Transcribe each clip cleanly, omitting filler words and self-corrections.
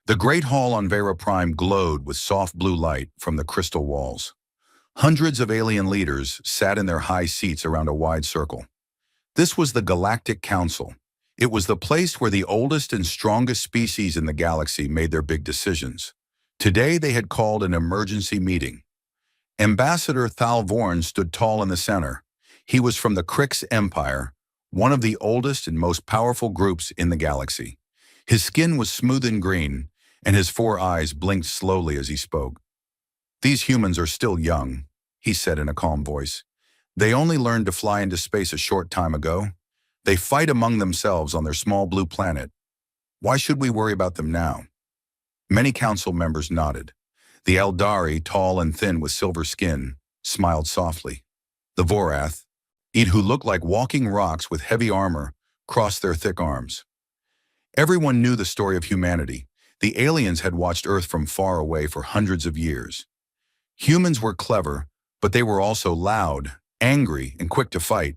The great hall on Vera Prime glowed with soft blue light from the crystal walls. Hundreds of alien leaders sat in their high seats around a wide circle. This was the Galactic Council. It was the place where the oldest and strongest species in the galaxy made their big decisions. Today they had called an emergency meeting. Ambassador Thalvorn stood tall in the center. He was from the Krix Empire, one of the oldest and most powerful groups in the galaxy. His skin was smooth and green, and his four eyes blinked slowly as he spoke. "These humans are still young," he said in a calm voice. "They only learned to fly into space a short time ago. They fight among themselves on their small blue planet. Why should we worry about them now?" Many council members nodded. The Eldari, tall and thin with silver skin, smiled softly. The Vorath, who looked like walking rocks with heavy armor, crossed their thick arms. Everyone knew the story of humanity. The aliens had watched Earth from far away for hundreds of years. Humans were clever, but they were also loud, angry, and quick to fight.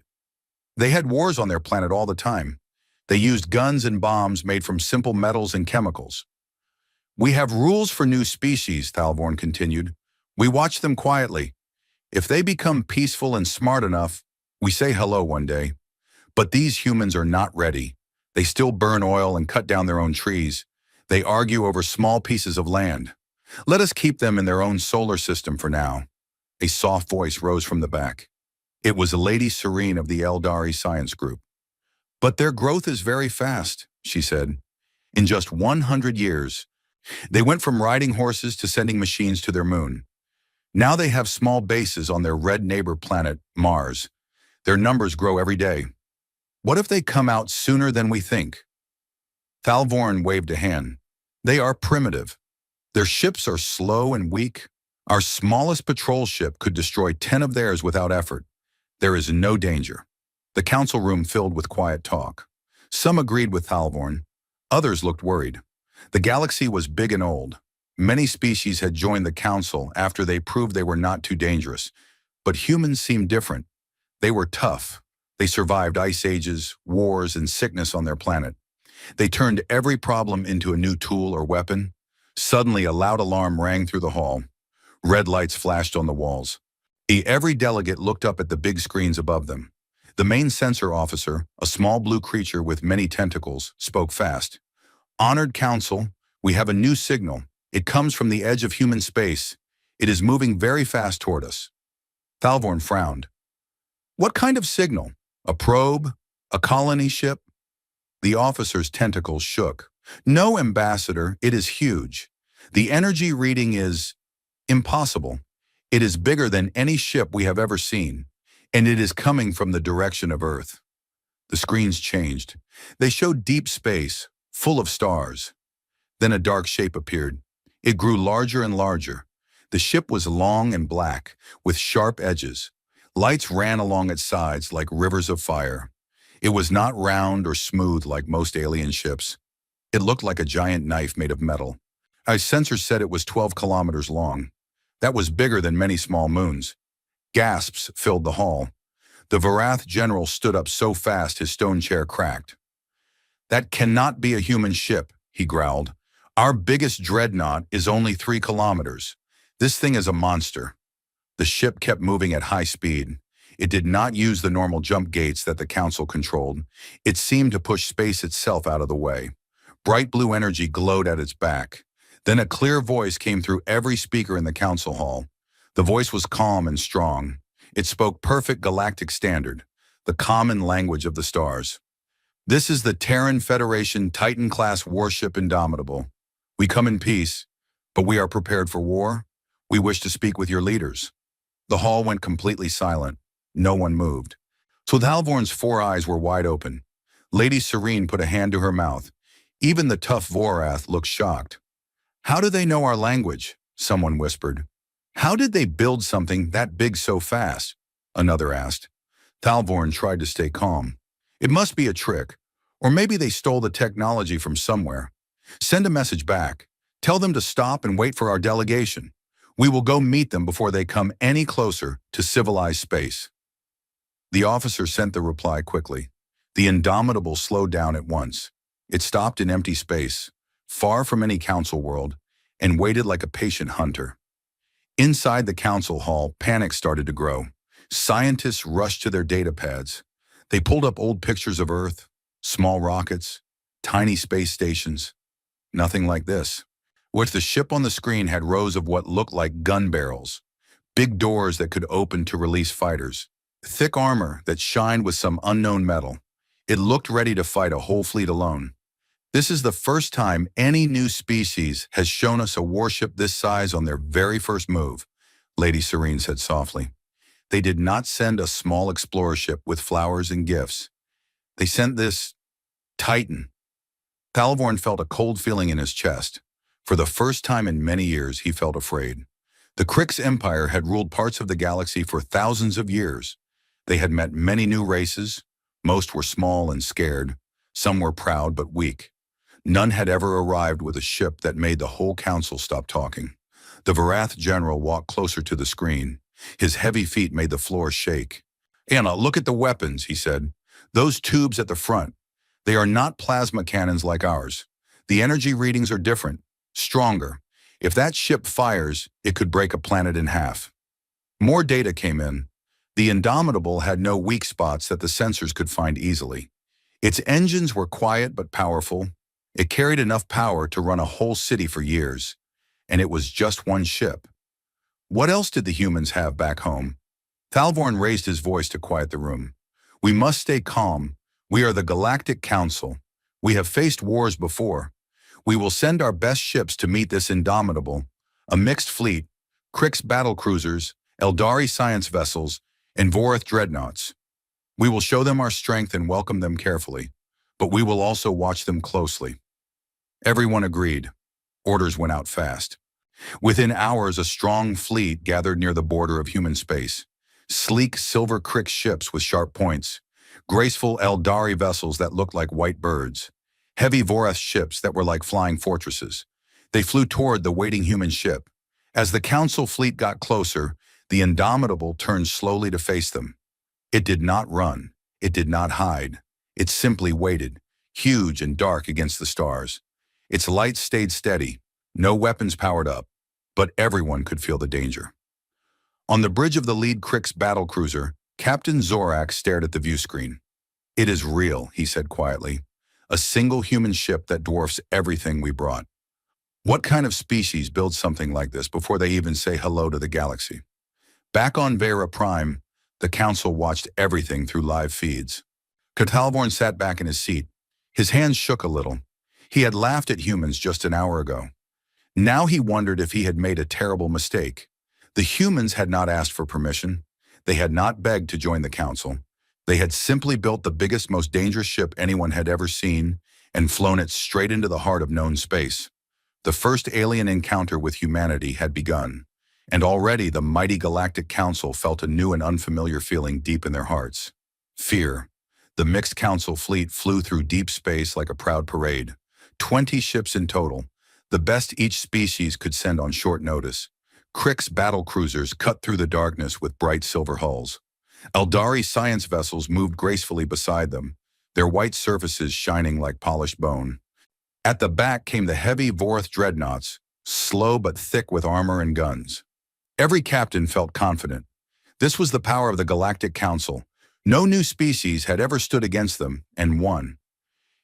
They had wars on their planet all the time. They used guns and bombs made from simple metals and chemicals. "We have rules for new species," Thalvorn continued. "We watch them quietly. If they become peaceful and smart enough, we say hello one day. But these humans are not ready. They still burn oil and cut down their own trees. They argue over small pieces of land. Let us keep them in their own solar system for now." A soft voice rose from the back. It was Lady Serene of the Eldari Science Group. "But their growth is very fast," she said. "In just 100 years, they went from riding horses to sending machines to their moon. Now they have small bases on their red neighbor planet, Mars. Their numbers grow every day. What if they come out sooner than we think?" Thalvorn waved a hand. "They are primitive. Their ships are slow and weak. Our smallest patrol ship could destroy 10 of theirs without effort. There is no danger." The council room filled with quiet talk. Some agreed with Thalvorn. Others looked worried. The galaxy was big and old. Many species had joined the council after they proved they were not too dangerous. But humans seemed different. They were tough. They survived ice ages, wars, and sickness on their planet. They turned every problem into a new tool or weapon. Suddenly, a loud alarm rang through the hall. Red lights flashed on the walls. Every delegate looked up at the big screens above them. The main sensor officer, a small blue creature with many tentacles, spoke fast. "Honored Council, we have a new signal. It comes from the edge of human space. It is moving very fast toward us." Thalvorn frowned. "What kind of signal? A probe? A colony ship?" The officer's tentacles shook. "No, Ambassador, it is huge. The energy reading is impossible. It is bigger than any ship we have ever seen, and it is coming from the direction of Earth." The screens changed. They showed deep space, full of stars. Then a dark shape appeared. It grew larger and larger. The ship was long and black, with sharp edges. Lights ran along its sides like rivers of fire. It was not round or smooth like most alien ships. It looked like a giant knife made of metal. Our sensors said it was 12 kilometers long. That was bigger than many small moons. Gasps filled the hall. The Vorath general stood up so fast his stone chair cracked. "That cannot be a human ship," he growled. "Our biggest dreadnought is only 3 kilometers. This thing is a monster." The ship kept moving at high speed. It did not use the normal jump gates that the council controlled. It seemed to push space itself out of the way. Bright blue energy glowed at its back. Then a clear voice came through every speaker in the council hall. The voice was calm and strong. It spoke perfect galactic standard, the common language of the stars. "This is the Terran Federation Titan-class warship Indomitable. We come in peace, but we are prepared for war. We wish to speak with your leaders." The hall went completely silent. No one moved. So Thalvorn's 4 eyes were wide open. Lady Serene put a hand to her mouth. Even the tough Vorath looked shocked. "How do they know our language?" someone whispered. "How did they build something that big so fast?" another asked. Thalvorn tried to stay calm. "It must be a trick. Or maybe they stole the technology from somewhere. Send a message back. Tell them to stop and wait for our delegation. We will go meet them before they come any closer to civilized space." The officer sent the reply quickly. The Indomitable slowed down at once. It stopped in empty space. far from any council world, and waited like a patient hunter. Inside the council hall, panic started to grow. Scientists rushed to their data pads. They pulled up old pictures of Earth, small rockets, tiny space stations. Nothing like this. With the ship on the screen had rows of what looked like gun barrels, big doors that could open to release fighters, thick armor that shined with some unknown metal. It looked ready to fight a whole fleet alone. This is the first time any new species has shown us a warship this size on their very first move, Lady Serene said softly. They did not send a small explorer ship with flowers and gifts. They sent this Titan. Thalvorn felt a cold feeling in his chest. For the first time in many years, he felt afraid. The Krix Empire had ruled parts of the galaxy for thousands of years. They had met many new races. Most were small and scared. Some were proud but weak. None had ever arrived with a ship that made the whole council stop talking. The Varath general walked closer to the screen. His heavy feet made the floor shake. "Anna, look at the weapons," he said. "Those tubes at the front. They are not plasma cannons like ours. The energy readings are different, stronger. If that ship fires, it could break a planet in half." More data came in. The Indomitable had no weak spots that the sensors could find easily. Its engines were quiet but powerful. It carried enough power to run a whole city for years. And it was just one ship. What else did the humans have back home? Thalvorn raised his voice to quiet the room. "We must stay calm. We are the Galactic Council. We have faced wars before. We will send our best ships to meet this Indomitable, a mixed fleet, Krix battlecruisers, Eldari science vessels, and Vorath dreadnoughts. We will show them our strength and welcome them carefully, but we will also watch them closely." Everyone agreed. Orders went out fast. Within hours, a strong fleet gathered near the border of human space. Sleek silver Krix ships with sharp points, graceful Eldari vessels that looked like white birds, heavy Vorath ships that were like flying fortresses. They flew toward the waiting human ship. As the council fleet got closer, the Indomitable turned slowly to face them. It did not run. It did not hide. It simply waited, huge and dark against the stars. Its lights stayed steady, no weapons powered up, but everyone could feel the danger. On the bridge of the lead Krix battlecruiser, Captain Zorak stared at the view screen. "It is real," he said quietly. "A single human ship that dwarfs everything we brought. What kind of species builds something like this before they even say hello to the galaxy?" Back on Vera Prime, the council watched everything through live feeds. Thalvorn sat back in his seat. His hands shook a little. He had laughed at humans just an hour ago. Now he wondered if he had made a terrible mistake. The humans had not asked for permission. They had not begged to join the council. They had simply built the biggest, most dangerous ship anyone had ever seen and flown it straight into the heart of known space. The first alien encounter with humanity had begun, and already the mighty Galactic Council felt a new and unfamiliar feeling deep in their hearts. Fear. The mixed council fleet flew through deep space like a proud parade. 20 ships in total, the best each species could send on short notice. Krix battlecruisers cut through the darkness with bright silver hulls. Eldari science vessels moved gracefully beside them, their white surfaces shining like polished bone. At the back came the heavy Vorath dreadnoughts, slow but thick with armor and guns. Every captain felt confident. This was the power of the Galactic Council. No new species had ever stood against them and won.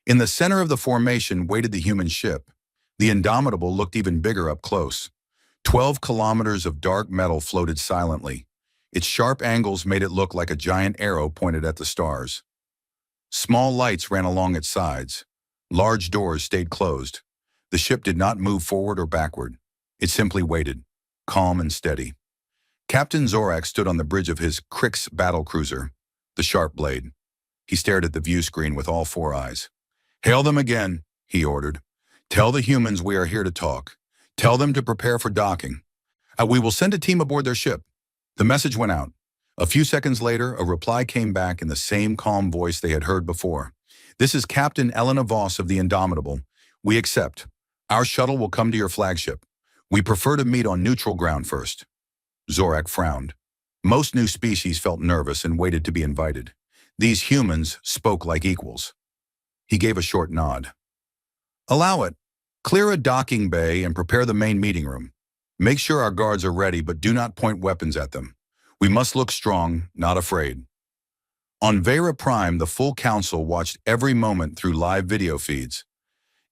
In the center of the formation waited the human ship. The Indomitable looked even bigger up close. 12 kilometers of dark metal floated silently. Its sharp angles made it look like a giant arrow pointed at the stars. Small lights ran along its sides. Large doors stayed closed. The ship did not move forward or backward. It simply waited, calm and steady. Captain Zorak stood on the bridge of his Krix battlecruiser, the Sharp Blade. He stared at the view screen with all four eyes. "Hail them again," he ordered. "Tell the humans we are here to talk. Tell them to prepare for docking. We will send a team aboard their ship." The message went out. A few seconds later, a reply came back in the same calm voice they had heard before. "This is Captain Elena Voss of the Indomitable. We accept. Our shuttle will come to your flagship. We prefer to meet on neutral ground first." Zorak frowned. Most new species felt nervous and waited to be invited. These humans spoke like equals. He gave a short nod. "Allow it. Clear a docking bay and prepare the main meeting room. Make sure our guards are ready, but do not point weapons at them. We must look strong, not afraid. On Vera Prime, the full council watched every moment through live video feeds.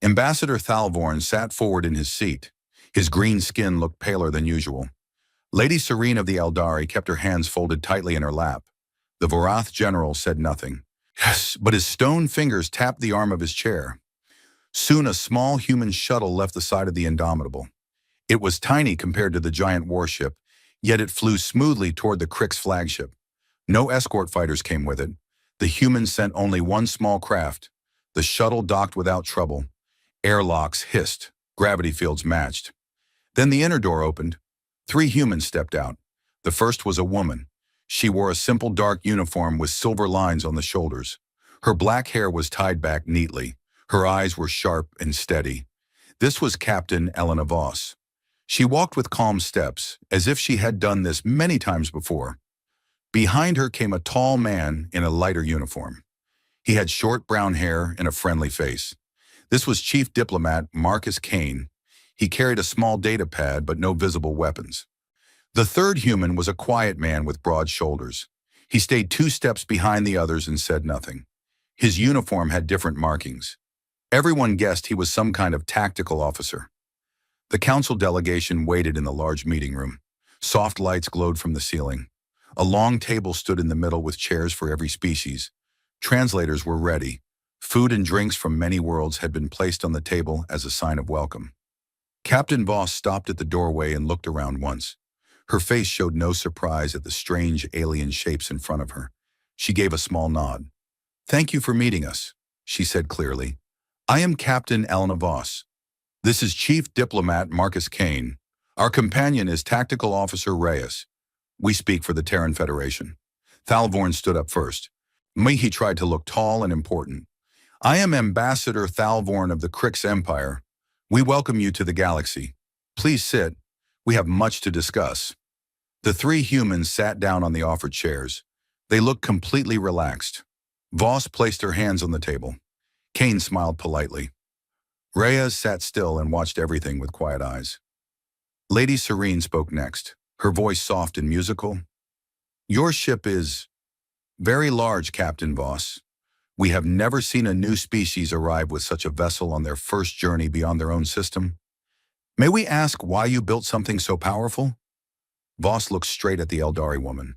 Ambassador Thalvorn sat forward in his seat. His green skin looked paler than usual. Lady Serene of the Eldari kept her hands folded tightly in her lap. The Vorath general said nothing. Yes, but his stone fingers tapped the arm of his chair. Soon a small human shuttle left the side of the Indomitable. It was tiny compared to the giant warship, yet it flew smoothly toward the Crick's flagship. No escort fighters came with it. The humans sent only one small craft. The shuttle docked without trouble. Airlocks hissed. Gravity fields matched. Then the inner door opened. 3 humans stepped out. The first was a woman. She wore a simple dark uniform with silver lines on the shoulders. Her black hair was tied back neatly. Her eyes were sharp and steady. This was Captain Elena Voss. She walked with calm steps, as if she had done this many times before. Behind her came a tall man in a lighter uniform. He had short brown hair and a friendly face. This was Chief Diplomat Marcus Kane. He carried a small data pad but no visible weapons. The third human was a quiet man with broad shoulders. He stayed 2 steps behind the others and said nothing. His uniform had different markings. Everyone guessed he was some kind of tactical officer. The council delegation waited in the large meeting room. Soft lights glowed from the ceiling. A long table stood in the middle with chairs for every species. Translators were ready. Food and drinks from many worlds had been placed on the table as a sign of welcome. Captain Voss stopped at the doorway and looked around once. Her face showed no surprise at the strange alien shapes in front of her. She gave a small nod. "Thank you for meeting us," she said clearly. "I am Captain Elena Voss. This is Chief Diplomat Marcus Kane. Our companion is Tactical Officer Reyes. We speak for the Terran Federation." Thalvorn stood up first. He tried to look tall and important. "I am Ambassador Thalvorn of the Crick's Empire. We welcome you to the galaxy. Please sit. We have much to discuss." The 3 humans sat down on the offered chairs. They looked completely relaxed. Voss placed her hands on the table. Kane smiled politely. Reyes sat still and watched everything with quiet eyes. Lady Serene spoke next, her voice soft and musical. "Your ship is very large, Captain Voss. We have never seen a new species arrive with such a vessel on their first journey beyond their own system. May we ask why you built something so powerful?" Voss looked straight at the Eldari woman.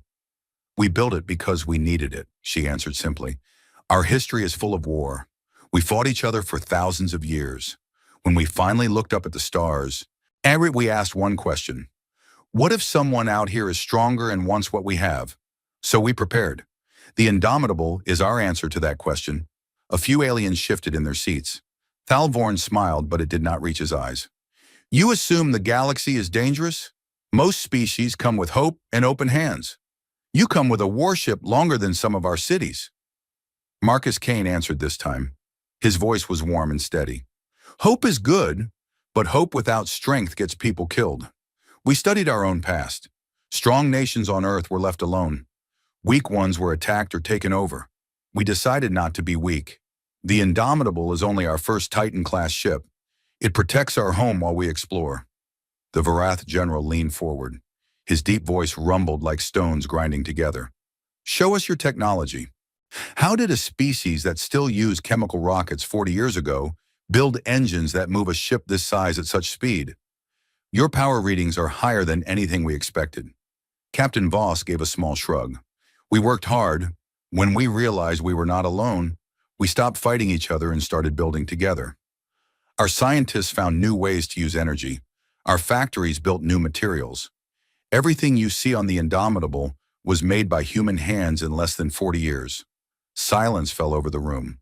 "We built it because we needed it," she answered simply. "Our history is full of war. We fought each other for thousands of years. When we finally looked up at the stars, we asked one question. What if someone out here is stronger and wants what we have? So we prepared. The Indomitable is our answer to that question." A few aliens shifted in their seats. Thalvorn smiled, but it did not reach his eyes. "You assume the galaxy is dangerous? Most species come with hope and open hands. You come with a warship longer than some of our cities." Marcus Kane answered this time. His voice was warm and steady. "Hope is good, but hope without strength gets people killed. We studied our own past. Strong nations on Earth were left alone. Weak ones were attacked or taken over. We decided not to be weak. The Indomitable is only our first Titan-class ship. It protects our home while we explore." The Vorath general leaned forward. His deep voice rumbled like stones grinding together. "Show us your technology. How did a species that still used chemical rockets 40 years ago build engines that move a ship this size at such speed? Your power readings are higher than anything we expected." Captain Voss gave a small shrug. "We worked hard. When we realized we were not alone, we stopped fighting each other and started building together. Our scientists found new ways to use energy. Our factories built new materials. Everything you see on the Indomitable was made by human hands in less than 40 years. Silence fell over the room.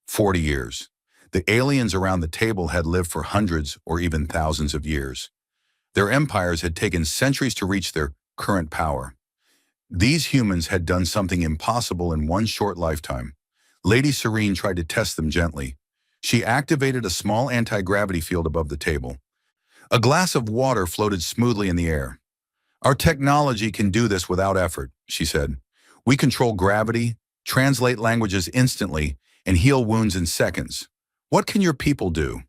40 years. The aliens around the table had lived for hundreds or even thousands of years. Their empires had taken centuries to reach their current power. These humans had done something impossible in one short lifetime. Lady Serene tried to test them gently. She activated a small anti-gravity field above the table. A glass of water floated smoothly in the air. "Our technology can do this without effort," she said. "We control gravity, translate languages instantly, and heal wounds in seconds. What can your people do?"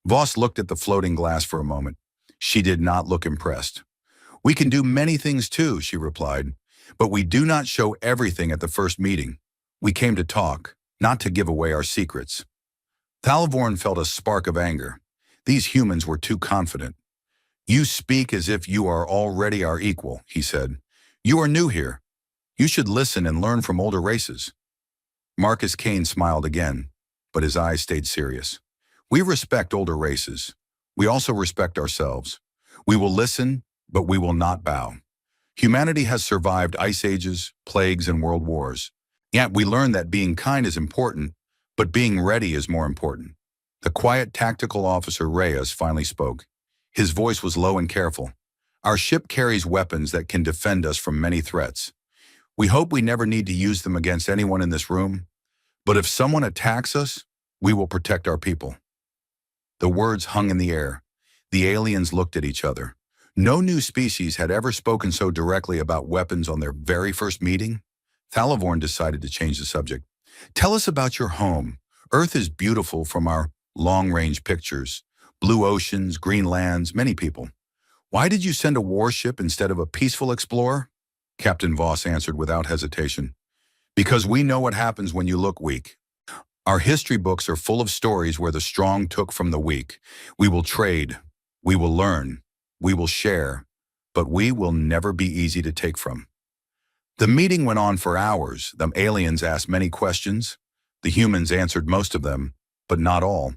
Voss looked at the floating glass for a moment. She did not look impressed. "We can do many things too," she replied, "but we do not show everything at the first meeting. We came to talk, not to give away our secrets." Thalvorn felt a spark of anger. These humans were too confident. "You speak as if you are already our equal," he said. "You are new here. You should listen and learn from older races." Marcus Kane smiled again, but his eyes stayed serious. "We respect older races. We also respect ourselves. We will listen, but we will not bow. Humanity has survived ice ages, plagues, and world wars. Yet we learned that being kind is important, but being ready is more important." The quiet tactical officer Reyes finally spoke. His voice was low and careful. "Our ship carries weapons that can defend us from many threats. We hope we never need to use them against anyone in this room, but if someone attacks us, we will protect our people." The words hung in the air. The aliens looked at each other. No new species had ever spoken so directly about weapons on their very first meeting. Thalvorn decided to change the subject. "Tell us about your home. Earth is beautiful from our long-range pictures. Blue oceans, green lands, many people. Why did you send a warship instead of a peaceful explorer?" Captain Voss answered without hesitation. "Because we know what happens when you look weak. Our history books are full of stories where the strong took from the weak. We will trade. We will learn. We will share. But we will never be easy to take from." The meeting went on for hours. The aliens asked many questions. The humans answered most of them, but not all.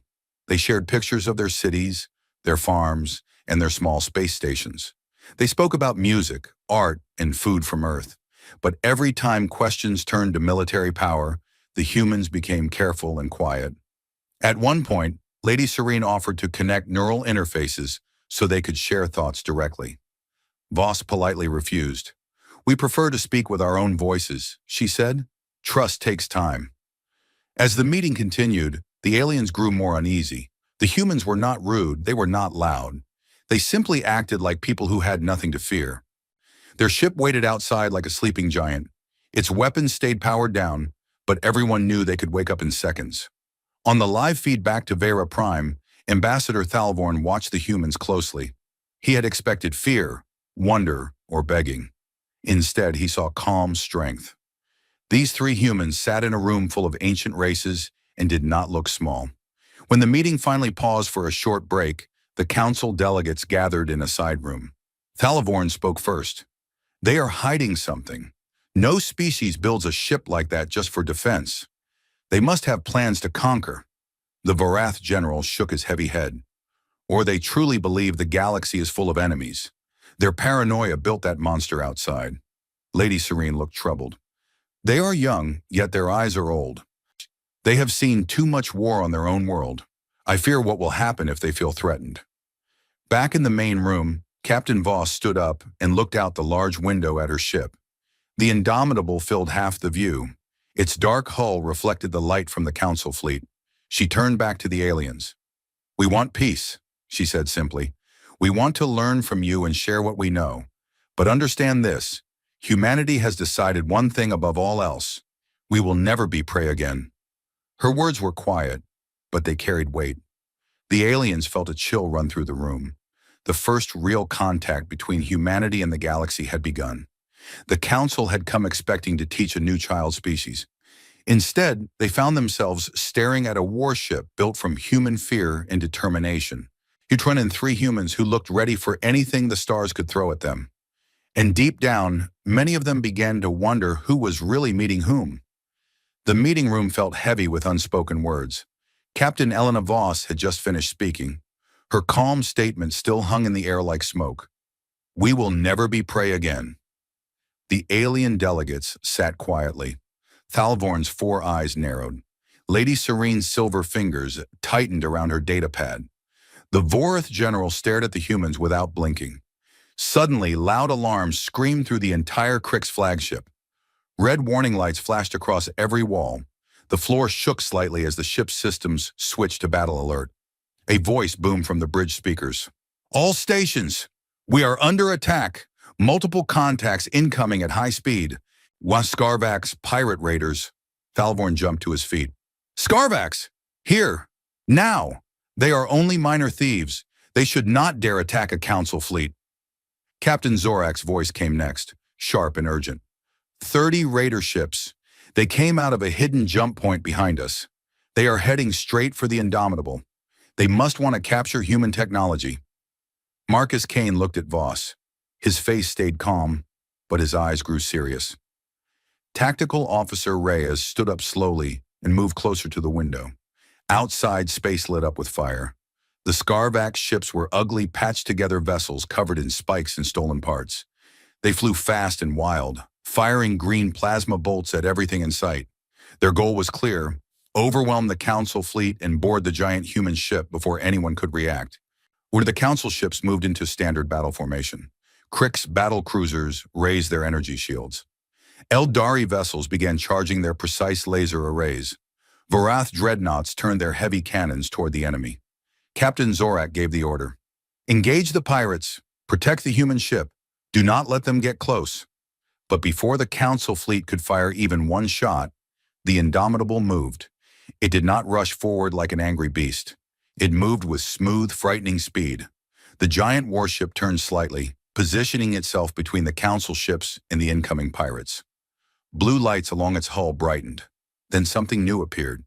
They shared pictures of their cities, their farms, and their small space stations. They spoke about music, art, and food from Earth. But every time questions turned to military power, the humans became careful and quiet. At one point, Lady Serene offered to connect neural interfaces so they could share thoughts directly. Voss politely refused. "We prefer to speak with our own voices," she said. "Trust takes time." As the meeting continued, the aliens grew more uneasy. The humans were not rude, they were not loud. They simply acted like people who had nothing to fear. Their ship waited outside like a sleeping giant. Its weapons stayed powered down, but everyone knew they could wake up in seconds. On the live feed back to Vera Prime, Ambassador Thalvorn watched the humans closely. He had expected fear, wonder, or begging. Instead, he saw calm strength. These three humans sat in a room full of ancient races and did not look small. When the meeting finally paused for a short break, the council delegates gathered in a side room. Thalvorn spoke first. "They are hiding something. No species builds a ship like that just for defense. They must have plans to conquer." The Vorath general shook his heavy head. "Or they truly believe the galaxy is full of enemies. Their paranoia built that monster outside." Lady Serene looked troubled. "They are young, yet their eyes are old. They have seen too much war on their own world. I fear what will happen if they feel threatened." Back in the main room, Captain Voss stood up and looked out the large window at her ship. The Indomitable filled half the view. Its dark hull reflected the light from the council fleet. She turned back to the aliens. "We want peace," she said simply. "We want to learn from you and share what we know. But understand this, humanity has decided one thing above all else. We will never be prey again." Her words were quiet, but they carried weight. The aliens felt a chill run through the room. The first real contact between humanity and the galaxy had begun. The council had come expecting to teach a new child species. Instead, they found themselves staring at a warship built from human fear and determination. You'd run in three humans who looked ready for anything the stars could throw at them. And deep down, many of them began to wonder who was really meeting whom. The meeting room felt heavy with unspoken words. Captain Elena Voss had just finished speaking. Her calm statement still hung in the air like smoke. "We will never be prey again." The alien delegates sat quietly. Thalvorn's four eyes narrowed. Lady Serene's silver fingers tightened around her data pad. The Vorath general stared at the humans without blinking. Suddenly, loud alarms screamed through the entire Krix flagship. Red warning lights flashed across every wall. The floor shook slightly as the ship's systems switched to battle alert. A voice boomed from the bridge speakers. "All stations! We are under attack! Multiple contacts incoming at high speed. Scarvax pirate raiders." Thalvorn jumped to his feet. "Scarvax! Here! Now! They are only minor thieves. They should not dare attack a council fleet. Captain Zorak's voice came next, sharp and urgent. 30 raider ships. They came out of a hidden jump point behind us. They are heading straight for the Indomitable. They must want to capture human technology. Marcus Kane looked at Voss. His face stayed calm, but his eyes grew serious. Tactical Officer Reyes stood up slowly and moved closer to the window. Outside, space lit up with fire. The Scarvax ships were ugly, patched-together vessels covered in spikes and stolen parts. They flew fast and wild, firing green plasma bolts at everything in sight. Their goal was clear: overwhelm the Council fleet and board the giant human ship before anyone could react. When the Council ships moved into standard battle formation, Crick's battle cruisers raised their energy shields. Eldari vessels began charging their precise laser arrays. Varath dreadnoughts turned their heavy cannons toward the enemy. Captain Zorak gave the order. Engage the pirates. Protect the human ship. Do not let them get close. But before the Council fleet could fire even one shot, the Indomitable moved. It did not rush forward like an angry beast. It moved with smooth, frightening speed. The giant warship turned slightly, positioning itself between the Council ships and the incoming pirates. Blue lights along its hull brightened. Then something new appeared.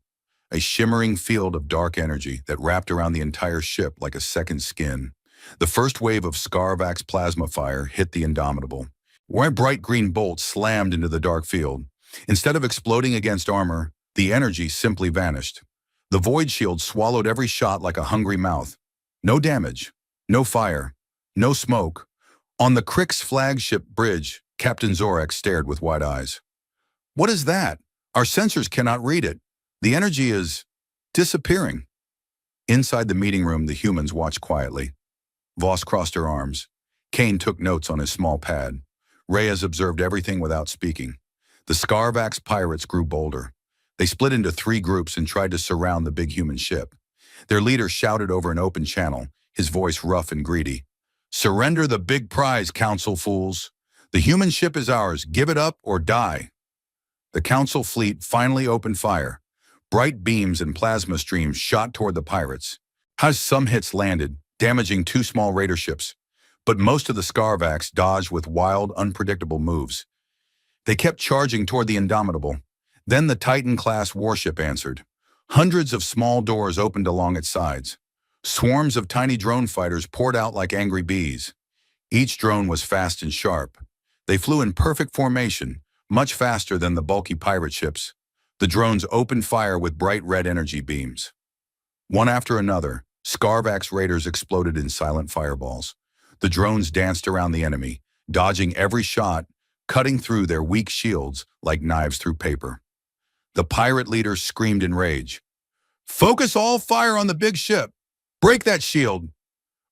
A shimmering field of dark energy that wrapped around the entire ship like a second skin. The first wave of Scarvax plasma fire hit the Indomitable. Where bright green bolts slammed into the dark field. Instead of exploding against armor, the energy simply vanished. The void shield swallowed every shot like a hungry mouth. No damage, no fire, no smoke. On the Crick's flagship bridge, Captain Zorak stared with wide eyes. What is that? Our sensors cannot read it. The energy is disappearing. Inside the meeting room, the humans watched quietly. Voss crossed her arms. Kane took notes on his small pad. Reyes observed everything without speaking. The Scarvax pirates grew bolder. They split into 3 groups and tried to surround the big human ship. Their leader shouted over an open channel, his voice rough and greedy. Surrender the big prize, Council fools. The human ship is ours. Give it up or die. The Council fleet finally opened fire. Bright beams and plasma streams shot toward the pirates. Some hits landed, damaging 2 small raider ships. But most of the Scarvax dodged with wild, unpredictable moves. They kept charging toward the Indomitable. Then the Titan-class warship answered. Hundreds of small doors opened along its sides. Swarms of tiny drone fighters poured out like angry bees. Each drone was fast and sharp. They flew in perfect formation, much faster than the bulky pirate ships. The drones opened fire with bright red energy beams. One after another, Scarvax raiders exploded in silent fireballs. The drones danced around the enemy, dodging every shot, cutting through their weak shields like knives through paper. The pirate leader screamed in rage. Focus all fire on the big ship. Break that shield.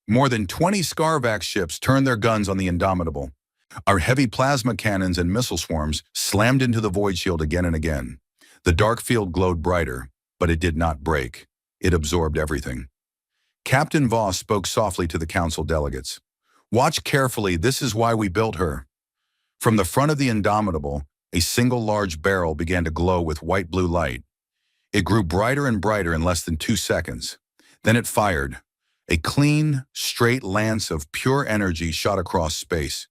More than 20 Scarvax ships turned their guns on the Indomitable. Our heavy plasma cannons and missile swarms slammed into the void shield again and again. The dark field glowed brighter, but it did not break. It absorbed everything. Captain Voss spoke softly to the Council delegates. Watch carefully, this is why we built her. From the front of the Indomitable, a single large barrel began to glow with white-blue light. It grew brighter and brighter in less than 2 seconds. Then it fired. A clean, straight lance of pure energy shot across space.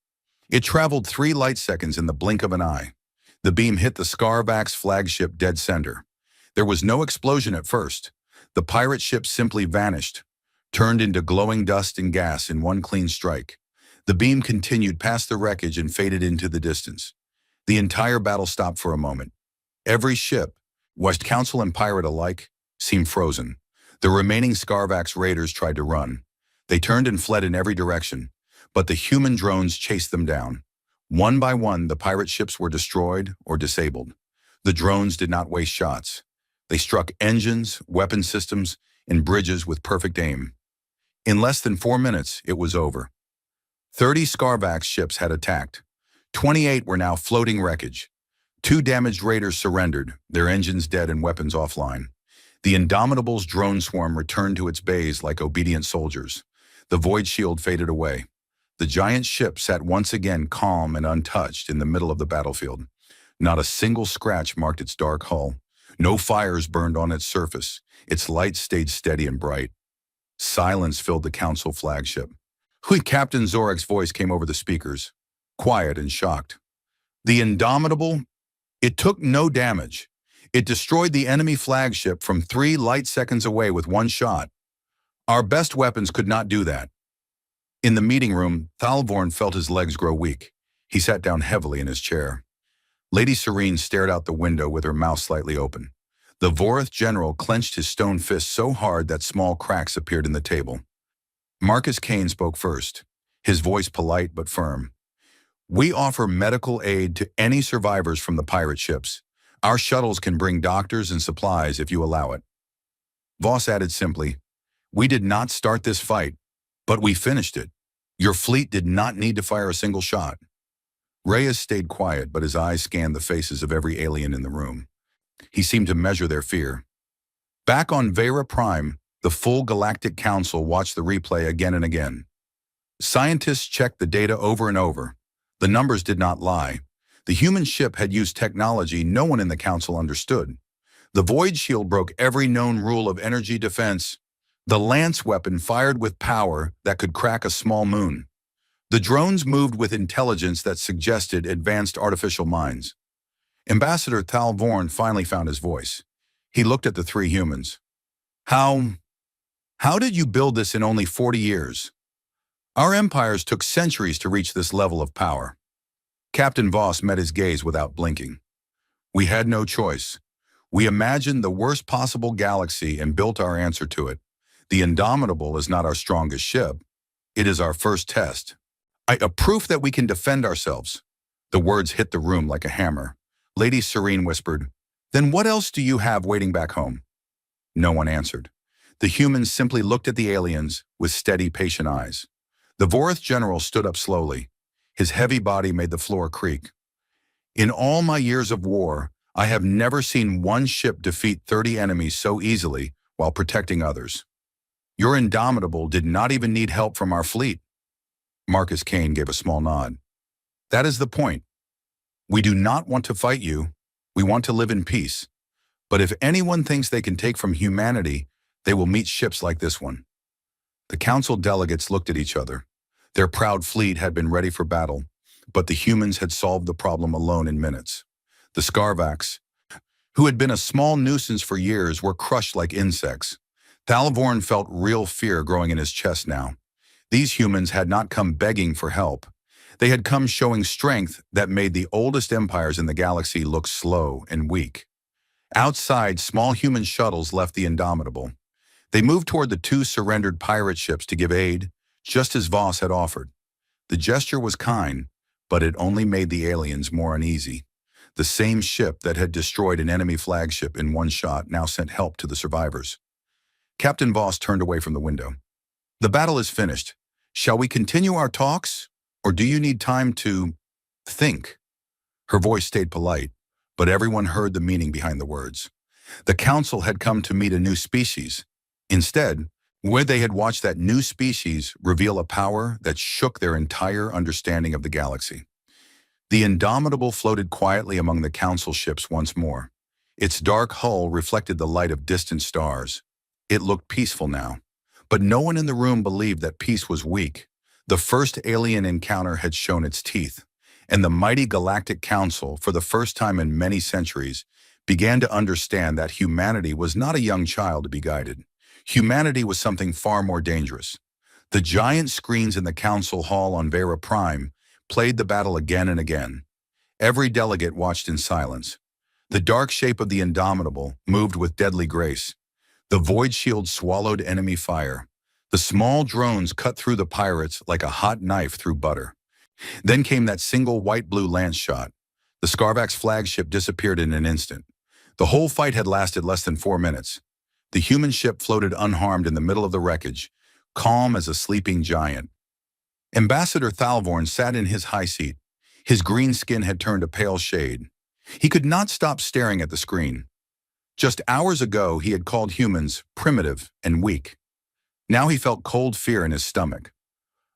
It traveled 3 light seconds in the blink of an eye. The beam hit the Scarvax flagship dead center. There was no explosion at first. The pirate ship simply vanished, turned into glowing dust and gas in one clean strike. The beam continued past the wreckage and faded into the distance. The entire battle stopped for a moment. Every ship, West Council and pirate alike, seemed frozen. The remaining Scarvax raiders tried to run. They turned and fled in every direction, but the human drones chased them down. One by one, the pirate ships were destroyed or disabled. The drones did not waste shots. They struck engines, weapon systems, and bridges with perfect aim. In less than 4 minutes, it was over. 30 Scarvax ships had attacked. 28 were now floating wreckage. 2 damaged raiders surrendered, their engines dead and weapons offline. The Indomitable's drone swarm returned to its bays like obedient soldiers. The void shield faded away. The giant ship sat once again calm and untouched in the middle of the battlefield. Not a single scratch marked its dark hull. No fires burned on its surface. Its light stayed steady and bright. Silence filled the council flagship. Captain Zorek's voice came over the speakers, quiet and shocked. The Indomitable, it took no damage. It destroyed the enemy flagship from 3 light seconds away with one shot. Our best weapons could not do that. In the meeting room, Thalvorn felt his legs grow weak. He sat down heavily in his chair. Lady Serene stared out the window with her mouth slightly open. The Vorith general clenched his stone fist so hard that small cracks appeared in the table. Marcus Kane spoke first, his voice polite but firm. We offer medical aid to any survivors from the pirate ships. Our shuttles can bring doctors and supplies if you allow it. Voss added simply, we did not start this fight, but we finished it. Your fleet did not need to fire a single shot. Reyes stayed quiet, but his eyes scanned the faces of every alien in the room. He seemed to measure their fear. Back on Vera Prime, the full Galactic Council watched the replay again and again. Scientists checked the data over and over. The numbers did not lie. The human ship had used technology no one in the Council understood. The Void Shield broke every known rule of energy defense. The Lance weapon fired with power that could crack a small moon. The drones moved with intelligence that suggested advanced artificial minds. Ambassador Thalvorn finally found his voice. He looked at the 3 humans. How did you build this in only 40 years? Our empires took centuries to reach this level of power. Captain Voss met his gaze without blinking. We had no choice. We imagined the worst possible galaxy and built our answer to it. The Indomitable is not our strongest ship. It is our first test. A proof that we can defend ourselves. The words hit the room like a hammer. Lady Serene whispered, then what else do you have waiting back home? No one answered. The humans simply looked at the aliens with steady, patient eyes. The Vorith general stood up slowly. His heavy body made the floor creak. In all my years of war, I have never seen one ship defeat 30 enemies so easily while protecting others. Your Indomitable did not even need help from our fleet. Marcus Kane gave a small nod. That is the point. We do not want to fight you. We want to live in peace. But if anyone thinks they can take from humanity, they will meet ships like this one. The council delegates looked at each other. Their proud fleet had been ready for battle, but the humans had solved the problem alone in minutes. The Scarvax, who had been a small nuisance for years, were crushed like insects. Thalvorn felt real fear growing in his chest now. These humans had not come begging for help. They had come showing strength that made the oldest empires in the galaxy look slow and weak. Outside, small human shuttles left the Indomitable. They moved toward the 2 surrendered pirate ships to give aid, just as Voss had offered. The gesture was kind, but it only made the aliens more uneasy. The same ship that had destroyed an enemy flagship in one shot now sent help to the survivors. Captain Voss turned away from the window. The battle is finished. Shall we continue our talks, or do you need time to think? Her voice stayed polite, but everyone heard the meaning behind the words. The council had come to meet a new species. Instead, where they had watched that new species reveal a power that shook their entire understanding of the galaxy. The Indomitable floated quietly among the council ships once more. Its dark hull reflected the light of distant stars. It looked peaceful now. But no one in the room believed that peace was weak. The first alien encounter had shown its teeth, and the mighty Galactic Council, for the first time in many centuries, began to understand that humanity was not a young child to be guided. Humanity was something far more dangerous. The giant screens in the council hall on Vera Prime played the battle again and again. Every delegate watched in silence. The dark shape of the Indomitable moved with deadly grace. The Void Shield swallowed enemy fire. The small drones cut through the pirates like a hot knife through butter. Then came that single white-blue lance shot. The Scarvax flagship disappeared in an instant. The whole fight had lasted less than 4 minutes. The human ship floated unharmed in the middle of the wreckage, calm as a sleeping giant. Ambassador Thalvorn sat in his high seat. His green skin had turned a pale shade. He could not stop staring at the screen. Just hours ago, he had called humans primitive and weak. Now he felt cold fear in his stomach.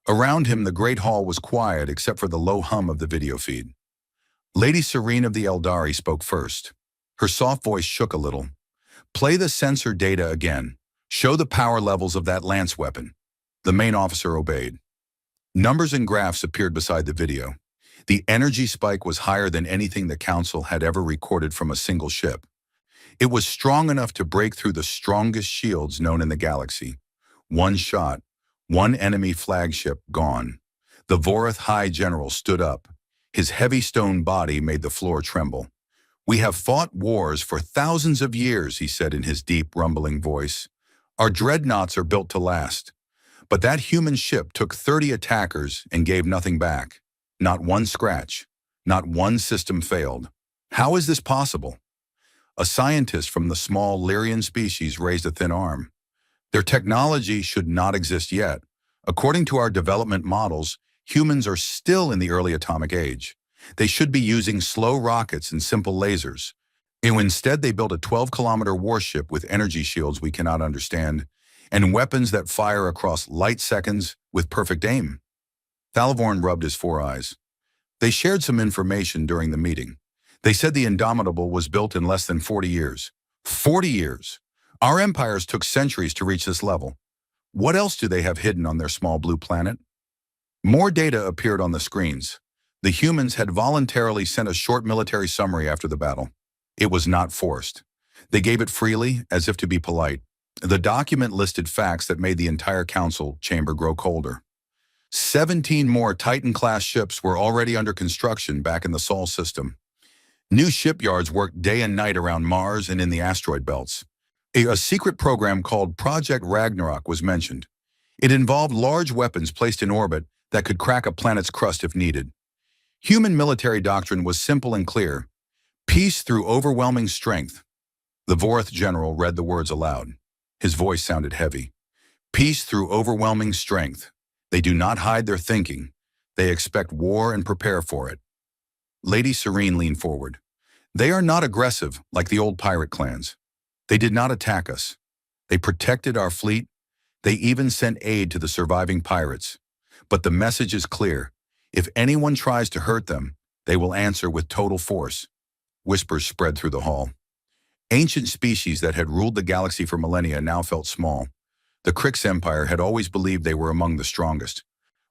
Around him, the great hall was quiet except for the low hum of the video feed. Lady Serene of the Eldari spoke first. Her soft voice shook a little. Play the sensor data again. Show the power levels of that lance weapon. The main officer obeyed. Numbers and graphs appeared beside the video. The energy spike was higher than anything the Council had ever recorded from a single ship. It was strong enough to break through the strongest shields known in the galaxy. One shot, one enemy flagship gone. The Vorath High General stood up. His heavy stone body made the floor tremble. "We have fought wars for thousands of years," he said in his deep, rumbling voice. "Our dreadnoughts are built to last. But that human ship took 30 attackers and gave nothing back. Not one scratch. Not one system failed. How is this possible?" A scientist from the small Lyrian species raised a thin arm. "Their technology should not exist yet. According to our development models, humans are still in the early atomic age. They should be using slow rockets and simple lasers. Instead, they built a 12-kilometer warship with energy shields we cannot understand, and weapons that fire across light seconds with perfect aim." Thalvorn rubbed his four eyes. "They shared some information during the meeting. They said the Indomitable was built in less than 40 years. 40 years! Our empires took centuries to reach this level. What else do they have hidden on their small blue planet?" More data appeared on the screens. The humans had voluntarily sent a short military summary after the battle. It was not forced. They gave it freely, as if to be polite. The document listed facts that made the entire council chamber grow colder. 17 more Titan-class ships were already under construction back in the Sol system. New shipyards worked day and night around Mars and in the asteroid belts. A secret program called Project Ragnarok was mentioned. It involved large weapons placed in orbit that could crack a planet's crust if needed. Human military doctrine was simple and clear: peace through overwhelming strength. The Vorath general read the words aloud. His voice sounded heavy. "Peace through overwhelming strength. They do not hide their thinking. They expect war and prepare for it." Lady Serene leaned forward. "They are not aggressive like the old pirate clans. They did not attack us. They protected our fleet. They even sent aid to the surviving pirates. But the message is clear. If anyone tries to hurt them, they will answer with total force." Whispers spread through the hall. Ancient species that had ruled the galaxy for millennia now felt small. The Krix Empire had always believed they were among the strongest.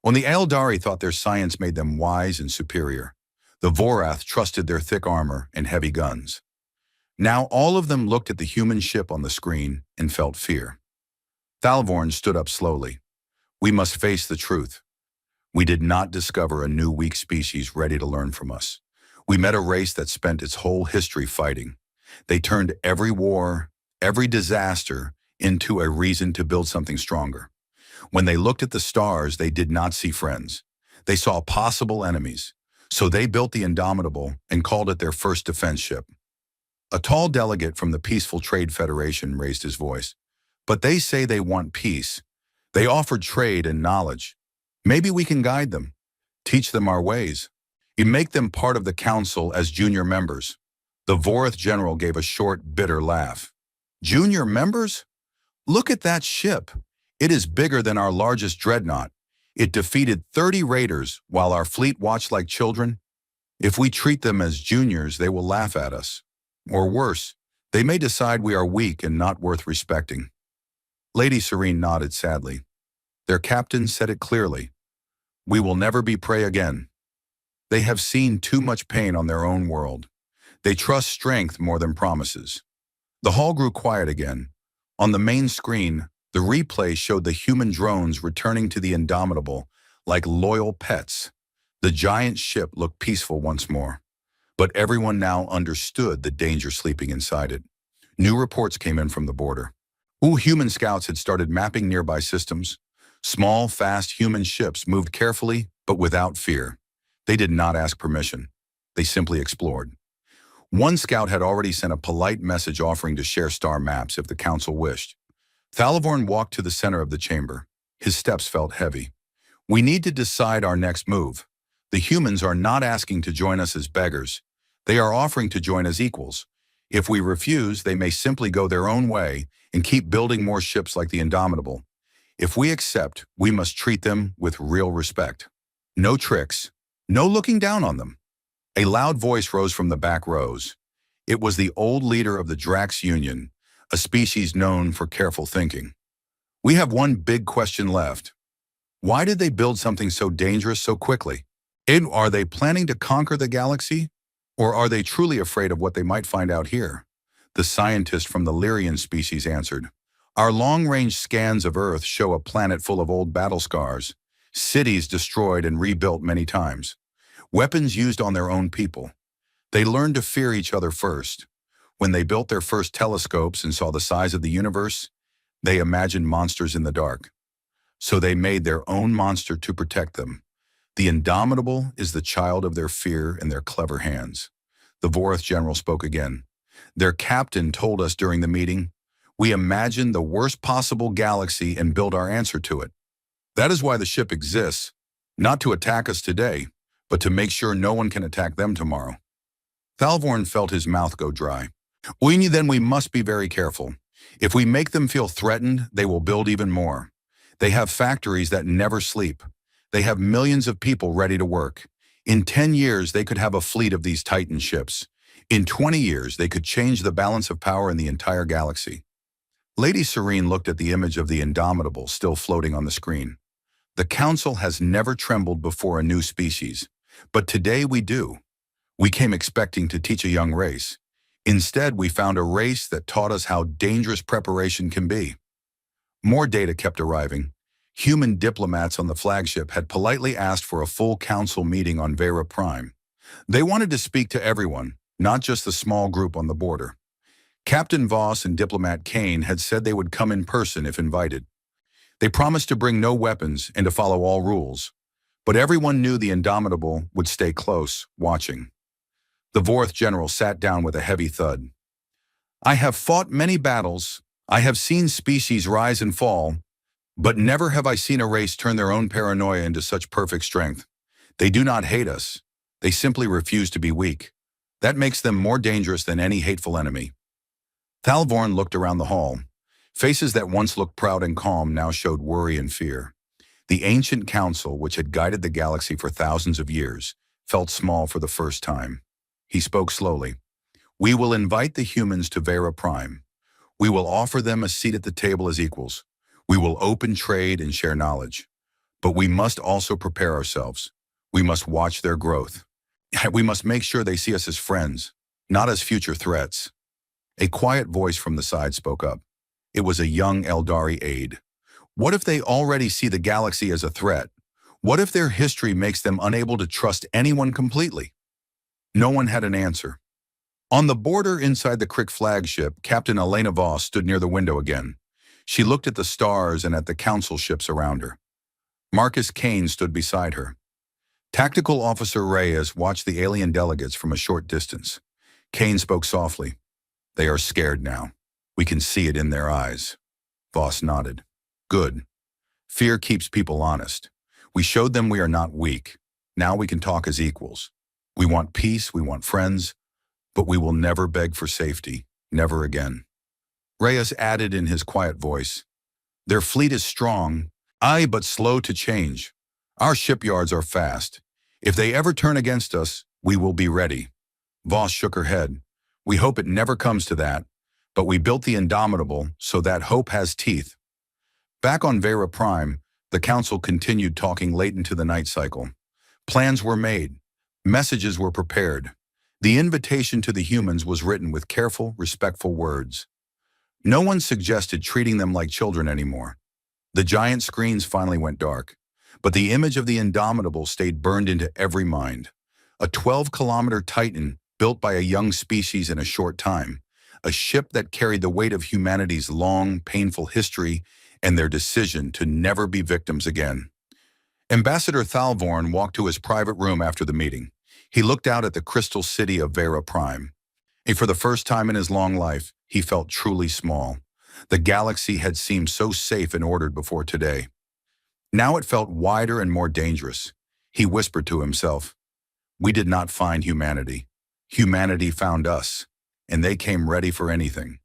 When the Eldari thought their science made them wise and superior. The Vorath trusted their thick armor and heavy guns. Now all of them looked at the human ship on the screen and felt fear. Thalvorn stood up slowly. "We must face the truth. We did not discover a new weak species ready to learn from us. We met a race that spent its whole history fighting. They turned every war, every disaster, into a reason to build something stronger. When they looked at the stars, they did not see friends. They saw possible enemies. So they built the Indomitable and called it their first defense ship." A tall delegate from the Peaceful Trade Federation raised his voice. "But they say they want peace. They offered trade and knowledge. Maybe we can guide them, teach them our ways. You make them part of the council as junior members." The Vorath general gave a short, bitter laugh. "Junior members? Look at that ship. It is bigger than our largest dreadnought. It defeated 30 raiders while our fleet watched like children. If we treat them as juniors, they will laugh at us. Or worse, they may decide we are weak and not worth respecting." Lady Serene nodded sadly. Their captain said it clearly. "We will never be prey again. They have seen too much pain on their own world. They trust strength more than promises." The hall grew quiet again. On the main screen, the replay showed the human drones returning to the Indomitable like loyal pets. The giant ship looked peaceful once more. But everyone now understood the danger sleeping inside it. New reports came in from the border. Human scouts had started mapping nearby systems. Small, fast human ships moved carefully, but without fear. They did not ask permission. They simply explored. One scout had already sent a polite message offering to share star maps if the council wished. Thalvorn walked to the center of the chamber. His steps felt heavy. "We need to decide our next move. The humans are not asking to join us as beggars. They are offering to join as equals. If we refuse, they may simply go their own way and keep building more ships like the Indomitable. If we accept, we must treat them with real respect. No tricks, no looking down on them." A loud voice rose from the back rows. It was the old leader of the Drax Union, a species known for careful thinking. We have one big question left. Why did they build something so dangerous so quickly? Are they planning to conquer the galaxy? Or are they truly afraid of what they might find out here? The scientist from the Lyrian species answered, "Our long-range scans of Earth show a planet full of old battle scars, cities destroyed and rebuilt many times, weapons used on their own people. They learned to fear each other first. When they built their first telescopes and saw the size of the universe, they imagined monsters in the dark. So they made their own monster to protect them. The Indomitable is the child of their fear and their clever hands." The Vorith general spoke again. "Their captain told us during the meeting, we imagined the worst possible galaxy and built our answer to it. That is why the ship exists, not to attack us today, but to make sure no one can attack them tomorrow." Thalvorn felt his mouth go dry. Then we must be very careful. If we make them feel threatened, they will build even more. They have factories that never sleep. They have millions of people ready to work. In 10 years, they could have a fleet of these Titan ships. In 20 years, they could change the balance of power in the entire galaxy. Lady Serene looked at the image of the Indomitable still floating on the screen. "The Council has never trembled before a new species, but today we do. We came expecting to teach a young race. Instead, we found a race that taught us how dangerous preparation can be." More data kept arriving. Human diplomats on the flagship had politely asked for a full council meeting on Vera Prime. They wanted to speak to everyone, not just the small group on the border. Captain Voss and Diplomat Kane had said they would come in person if invited. They promised to bring no weapons and to follow all rules. But everyone knew the Indomitable would stay close, watching. The Vorith general sat down with a heavy thud. "I have fought many battles. I have seen species rise and fall, but never have I seen a race turn their own paranoia into such perfect strength. They do not hate us. They simply refuse to be weak. That makes them more dangerous than any hateful enemy." Thalvorn looked around the hall. Faces that once looked proud and calm now showed worry and fear. The ancient council, which had guided the galaxy for thousands of years, felt small for the first time. He spoke slowly. "We will invite the humans to Vera Prime. We will offer them a seat at the table as equals. We will open trade and share knowledge. But we must also prepare ourselves. We must watch their growth. We must make sure they see us as friends, not as future threats." A quiet voice from the side spoke up. It was a young Eldari aide. "What if they already see the galaxy as a threat? What if their history makes them unable to trust anyone completely?" No one had an answer. On the border inside the Crick flagship, Captain Elena Voss stood near the window again. She looked at the stars and at the council ships around her. Marcus Kane stood beside her. Tactical Officer Reyes watched the alien delegates from a short distance. Kane spoke softly. "They are scared now. We can see it in their eyes." Voss nodded. "Good. Fear keeps people honest. We showed them we are not weak. Now we can talk as equals. We want peace, we want friends, but we will never beg for safety. Never again." Reyes added in his quiet voice, "Their fleet is strong, but slow to change. Our shipyards are fast. If they ever turn against us, we will be ready." Voss shook her head. "We hope it never comes to that, but we built the Indomitable, so that hope has teeth." Back on Vera Prime, the council continued talking late into the night cycle. Plans were made. Messages were prepared. The invitation to the humans was written with careful, respectful words. No one suggested treating them like children anymore. The giant screens finally went dark, but the image of the Indomitable stayed burned into every mind. A 12-kilometer Titan built by a young species in a short time. A ship that carried the weight of humanity's long, painful history and their decision to never be victims again. Ambassador Thalvorn walked to his private room after the meeting. He looked out at the crystal city of Vera Prime. And for the first time in his long life, he felt truly small. The galaxy had seemed so safe and ordered before today. Now it felt wider and more dangerous. He whispered to himself, "We did not find humanity. Humanity found us, and they came ready for anything."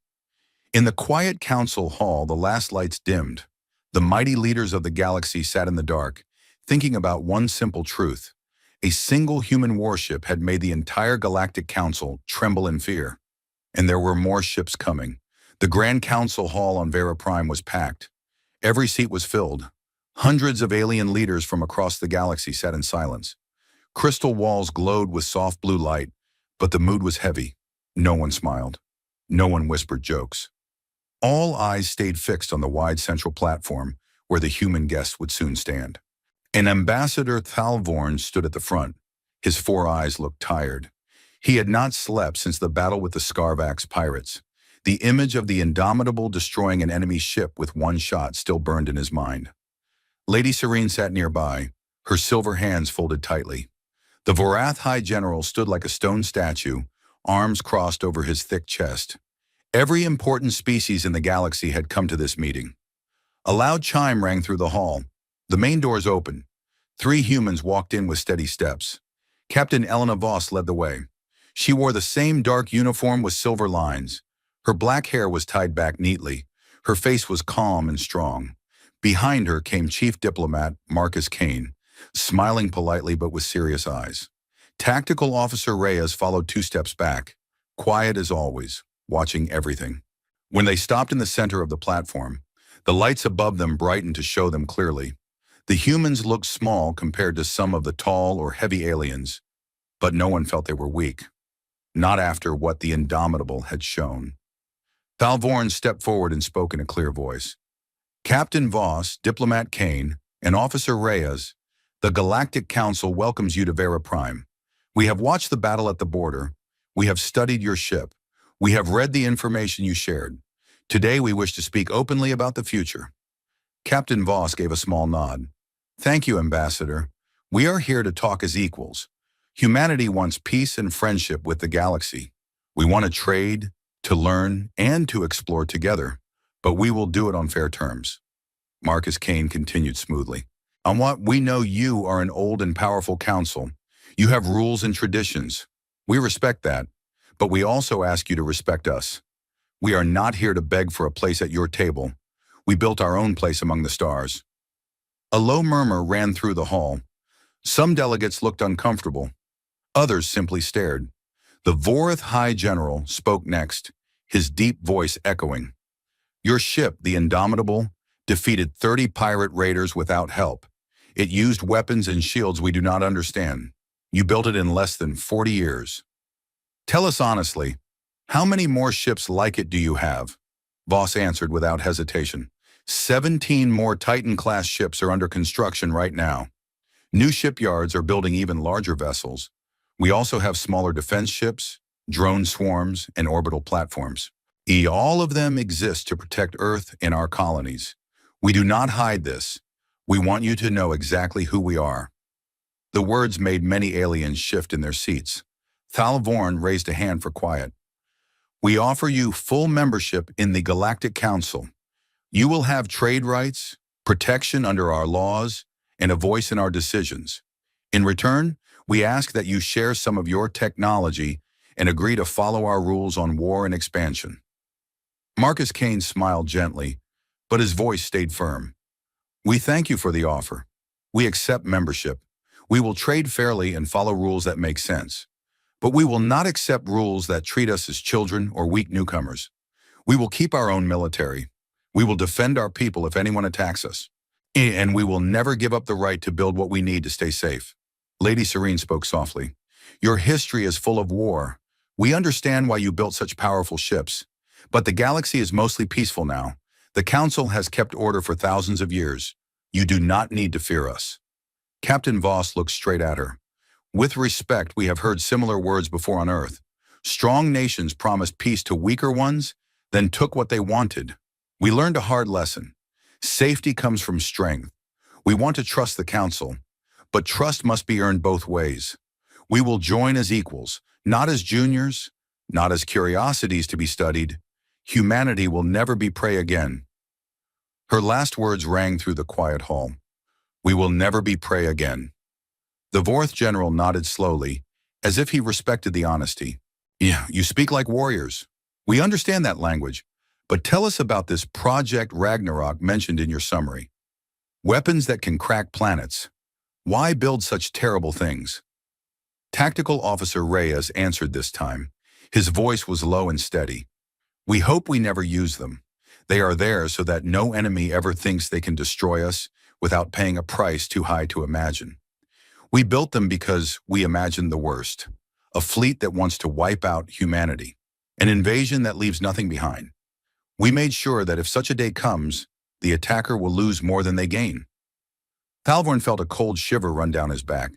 In the quiet council hall, the last lights dimmed. The mighty leaders of the galaxy sat in the dark, thinking about one simple truth. A single human warship had made the entire Galactic Council tremble in fear. And there were more ships coming. The Grand Council Hall on Vera Prime was packed. Every seat was filled. Hundreds of alien leaders from across the galaxy sat in silence. Crystal walls glowed with soft blue light, but the mood was heavy. No one smiled. No one whispered jokes. All eyes stayed fixed on the wide central platform where the human guests would soon stand. An Ambassador Thalvorn stood at the front. His four eyes looked tired. He had not slept since the battle with the Scarvax pirates. The image of the Indomitable destroying an enemy ship with one shot still burned in his mind. Lady Serene sat nearby, her silver hands folded tightly. The Vorath High General stood like a stone statue, arms crossed over his thick chest. Every important species in the galaxy had come to this meeting. A loud chime rang through the hall. The main doors opened. 3 humans walked in with steady steps. Captain Elena Voss led the way. She wore the same dark uniform with silver lines. Her black hair was tied back neatly. Her face was calm and strong. Behind her came Chief Diplomat Marcus Kane, smiling politely but with serious eyes. Tactical Officer Reyes followed 2 steps back, quiet as always, watching everything. When they stopped in the center of the platform, the lights above them brightened to show them clearly. The humans looked small compared to some of the tall or heavy aliens, but no one felt they were weak. Not after what the Indomitable had shown. Thalvorn stepped forward and spoke in a clear voice. Captain Voss, Diplomat Kane, and Officer Reyes, the Galactic Council welcomes you to Vera Prime. We have watched the battle at the border. We have studied your ship. We have read the information you shared. Today we wish to speak openly about the future. Captain Voss gave a small nod. Thank you, Ambassador. We are here to talk as equals. Humanity wants peace and friendship with the galaxy. We want to trade, to learn, and to explore together, but we will do it on fair terms. Marcus Kane continued smoothly. On what we know, you are an old and powerful council. You have rules and traditions. We respect that, but we also ask you to respect us. We are not here to beg for a place at your table. We built our own place among the stars. A low murmur ran through the hall. Some delegates looked uncomfortable. Others simply stared. The Vorath High General spoke next, his deep voice echoing. Your ship, the Indomitable, defeated 30 pirate raiders without help. It used weapons and shields we do not understand. You built it in less than 40 years. Tell us honestly, how many more ships like it do you have? Voss answered without hesitation. 17 more Titan-class ships are under construction right now. New shipyards are building even larger vessels. We also have smaller defense ships, drone swarms, and orbital platforms. All of them exist to protect Earth and our colonies. We do not hide this. We want you to know exactly who we are. The words made many aliens shift in their seats. Thalvorn raised a hand for quiet. We offer you full membership in the Galactic Council. You will have trade rights, protection under our laws, and a voice in our decisions. In return, we ask that you share some of your technology and agree to follow our rules on war and expansion. Marcus Kane smiled gently, but his voice stayed firm. We thank you for the offer. We accept membership. We will trade fairly and follow rules that make sense. But we will not accept rules that treat us as children or weak newcomers. We will keep our own military. We will defend our people if anyone attacks us. And we will never give up the right to build what we need to stay safe. Lady Serene spoke softly. Your history is full of war. We understand why you built such powerful ships. But the galaxy is mostly peaceful now. The Council has kept order for thousands of years. You do not need to fear us. Captain Voss looked straight at her. With respect, we have heard similar words before on Earth. Strong nations promised peace to weaker ones, then took what they wanted. We learned a hard lesson. Safety comes from strength. We want to trust the Council, but trust must be earned both ways. We will join as equals, not as juniors, not as curiosities to be studied. Humanity will never be prey again. Her last words rang through the quiet hall. We will never be prey again. The Vorath General nodded slowly, as if he respected the honesty. Yeah, you speak like warriors. We understand that language, but tell us about this Project Ragnarok mentioned in your summary. Weapons that can crack planets. Why build such terrible things? Tactical Officer Reyes answered this time. His voice was low and steady. We hope we never use them. They are there so that no enemy ever thinks they can destroy us without paying a price too high to imagine. We built them because we imagined the worst. A fleet that wants to wipe out humanity. An invasion that leaves nothing behind. We made sure that if such a day comes, the attacker will lose more than they gain. Thalvorn felt a cold shiver run down his back.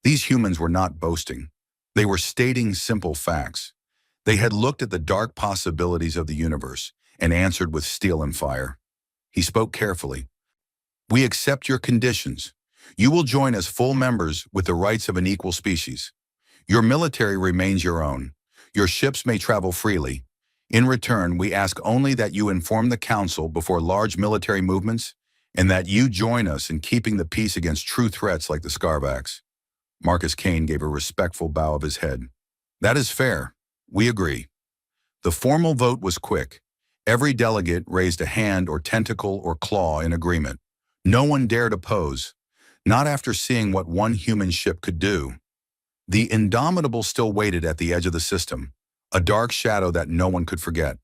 These humans were not boasting. They were stating simple facts. They had looked at the dark possibilities of the universe and answered with steel and fire. He spoke carefully. We accept your conditions. You will join as full members with the rights of an equal species. Your military remains your own. Your ships may travel freely. In return, we ask only that you inform the Council before large military movements and that you join us in keeping the peace against true threats like the Scarvax. Marcus Kane gave a respectful bow of his head. That is fair. We agree. The formal vote was quick. Every delegate raised a hand or tentacle or claw in agreement. No one dared oppose, not after seeing what one human ship could do. The Indomitable still waited at the edge of the system, a dark shadow that no one could forget.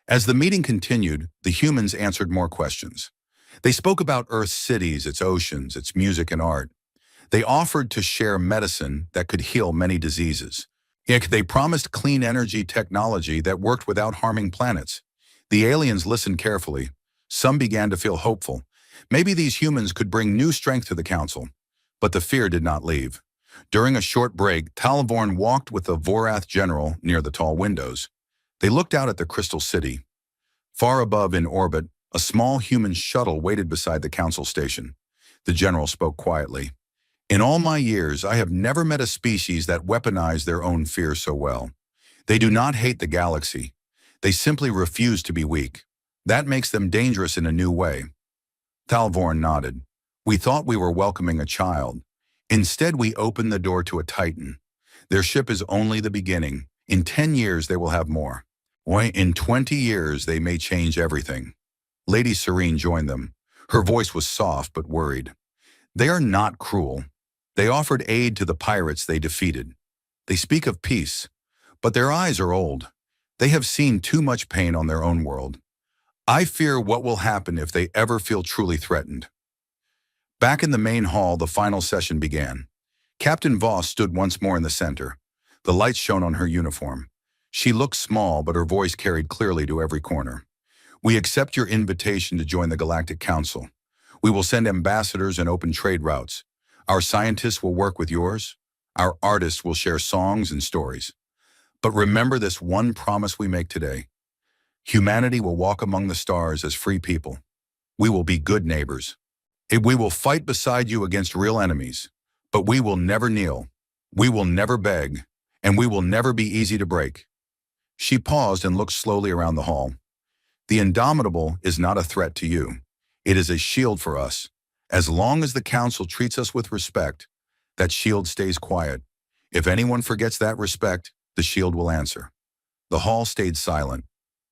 As the meeting continued, the humans answered more questions. They spoke about Earth's cities, its oceans, its music and art. They offered to share medicine that could heal many diseases. They promised clean energy technology that worked without harming planets. The aliens listened carefully. Some began to feel hopeful. Maybe these humans could bring new strength to the Council. But the fear did not leave. During a short break, Thalvorn walked with the Vorath general near the tall windows. They looked out at the Crystal City. Far above in orbit, a small human shuttle waited beside the Council station. The general spoke quietly. In all my years, I have never met a species that weaponized their own fear so well. They do not hate the galaxy. They simply refuse to be weak. That makes them dangerous in a new way. Thalvorn nodded. We thought we were welcoming a child. Instead, we opened the door to a titan. Their ship is only the beginning. In 10 years, they will have more. In 20 years, they may change everything. Lady Serene joined them. Her voice was soft but worried. They are not cruel. They offered aid to the pirates they defeated. They speak of peace, but their eyes are old. They have seen too much pain on their own world. I fear what will happen if they ever feel truly threatened. Back in the main hall, the final session began. Captain Voss stood once more in the center. The light shone on her uniform. She looked small, but her voice carried clearly to every corner. We accept your invitation to join the Galactic Council. We will send ambassadors and open trade routes. Our scientists will work with yours. Our artists will share songs and stories. But remember this one promise we make today. Humanity will walk among the stars as free people. We will be good neighbors. We will fight beside you against real enemies, but we will never kneel. We will never beg, and we will never be easy to break. She paused and looked slowly around the hall. The Indomitable is not a threat to you. It is a shield for us. As long as the Council treats us with respect, that shield stays quiet. If anyone forgets that respect, the shield will answer. The hall stayed silent.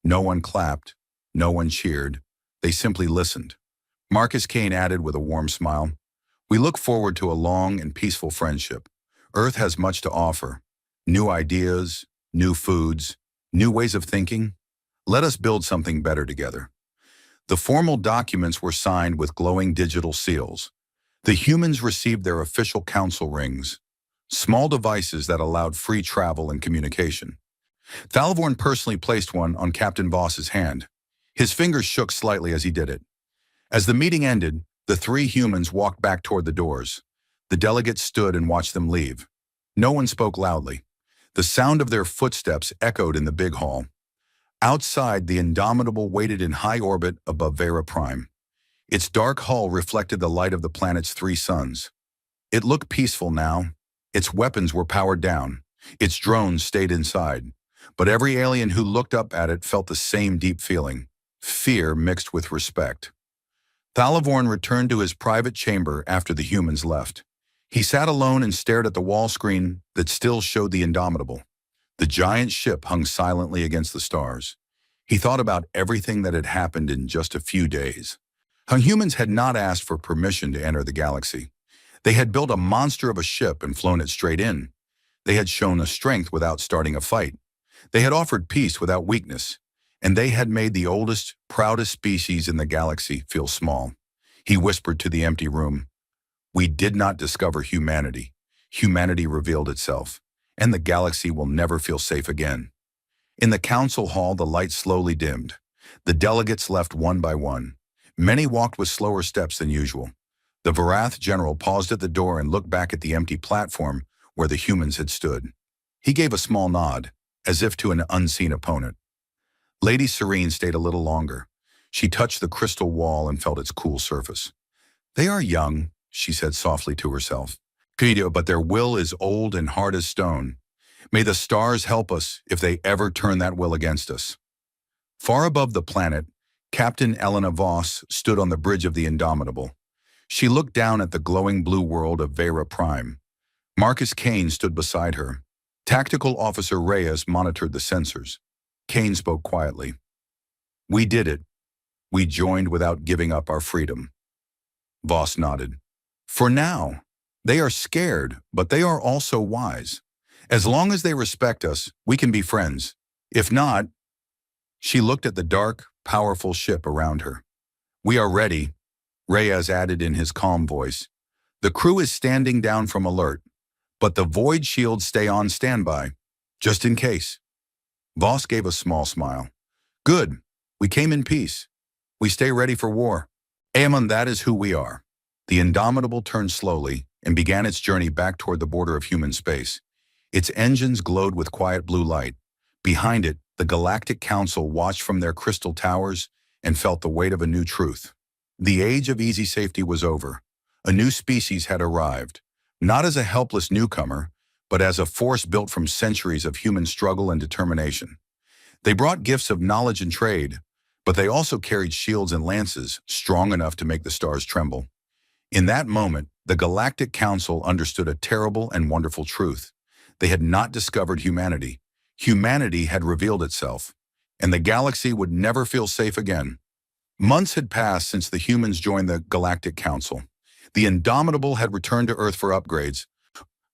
No one clapped. No one cheered. They simply listened. Marcus Kane added with a warm smile, we look forward to a long and peaceful friendship. Earth has much to offer. New ideas, new foods, new ways of thinking. Let us build something better together. The formal documents were signed with glowing digital seals. The humans received their official council rings, small devices that allowed free travel and communication. Thalvorn personally placed one on Captain Voss's hand. His fingers shook slightly as he did it. As the meeting ended, the three humans walked back toward the doors. The delegates stood and watched them leave. No one spoke loudly. The sound of their footsteps echoed in the big hall. Outside, the Indomitable waited in high orbit above Vera Prime. Its dark hull reflected the light of the planet's three suns. It looked peaceful now. Its weapons were powered down. Its drones stayed inside. But every alien who looked up at it felt the same deep feeling, fear mixed with respect. Thalvorn returned to his private chamber after the humans left. He sat alone and stared at the wall screen that still showed the Indomitable. The giant ship hung silently against the stars. He thought about everything that had happened in just a few days. How humans had not asked for permission to enter the galaxy. They had built a monster of a ship and flown it straight in. They had shown a strength without starting a fight. They had offered peace without weakness. and they had made the oldest, proudest species in the galaxy feel small. He whispered to the empty room, "We did not discover humanity. Humanity revealed itself, and the galaxy will never feel safe again." In the council hall, the light slowly dimmed. The delegates left one by one. Many walked with slower steps than usual. The Varath general paused at the door and looked back at the empty platform where the humans had stood. He gave a small nod, as if to an unseen opponent. Lady Serene stayed a little longer. She touched the crystal wall and felt its cool surface. "They are young," she said softly to herself. "But their will is old and hard as stone. May the stars help us if they ever turn that will against us." Far above the planet, Captain Elena Voss stood on the bridge of the Indomitable. She looked down at the glowing blue world of Vera Prime. Marcus Kane stood beside her. Tactical Officer Reyes monitored the sensors. Kane spoke quietly. "We did it. We joined without giving up our freedom." Voss nodded. "For now. They are scared, but they are also wise. As long as they respect us, we can be friends. If not..." She looked at the dark, powerful ship around her. "We are ready," Reyes added in his calm voice. "The crew is standing down from alert, but the void shields stay on standby, just in case." Voss gave a small smile. "Good. We came in peace. We stay ready for war. Aemon, that is who we are." The Indomitable turned slowly and began its journey back toward the border of human space. Its engines glowed with quiet blue light. Behind it, the Galactic Council watched from their crystal towers and felt the weight of a new truth. The age of easy safety was over. A new species had arrived, not as a helpless newcomer, but as a force built from centuries of human struggle and determination. They brought gifts of knowledge and trade, but they also carried shields and lances strong enough to make the stars tremble. In that moment, the Galactic Council understood a terrible and wonderful truth. They had not discovered humanity. Humanity had revealed itself, and the galaxy would never feel safe again. Months had passed since the humans joined the Galactic Council. The Indomitable had returned to Earth for upgrades,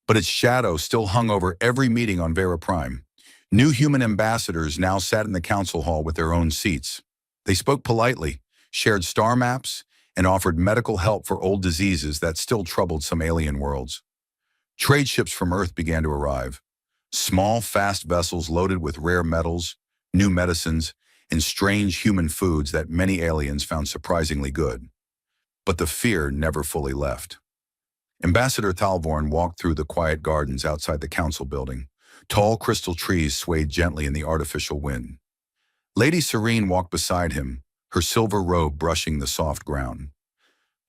but its shadow still hung over every meeting on Vera Prime. New human ambassadors now sat in the council hall with their own seats. They spoke politely, shared star maps, and offered medical help for old diseases that still troubled some alien worlds. Trade ships from Earth began to arrive. Small, fast vessels loaded with rare metals, new medicines, and strange human foods that many aliens found surprisingly good. But the fear never fully left. Ambassador Thalvorn walked through the quiet gardens outside the council building. Tall crystal trees swayed gently in the artificial wind. Lady Serene walked beside him, her silver robe brushing the soft ground.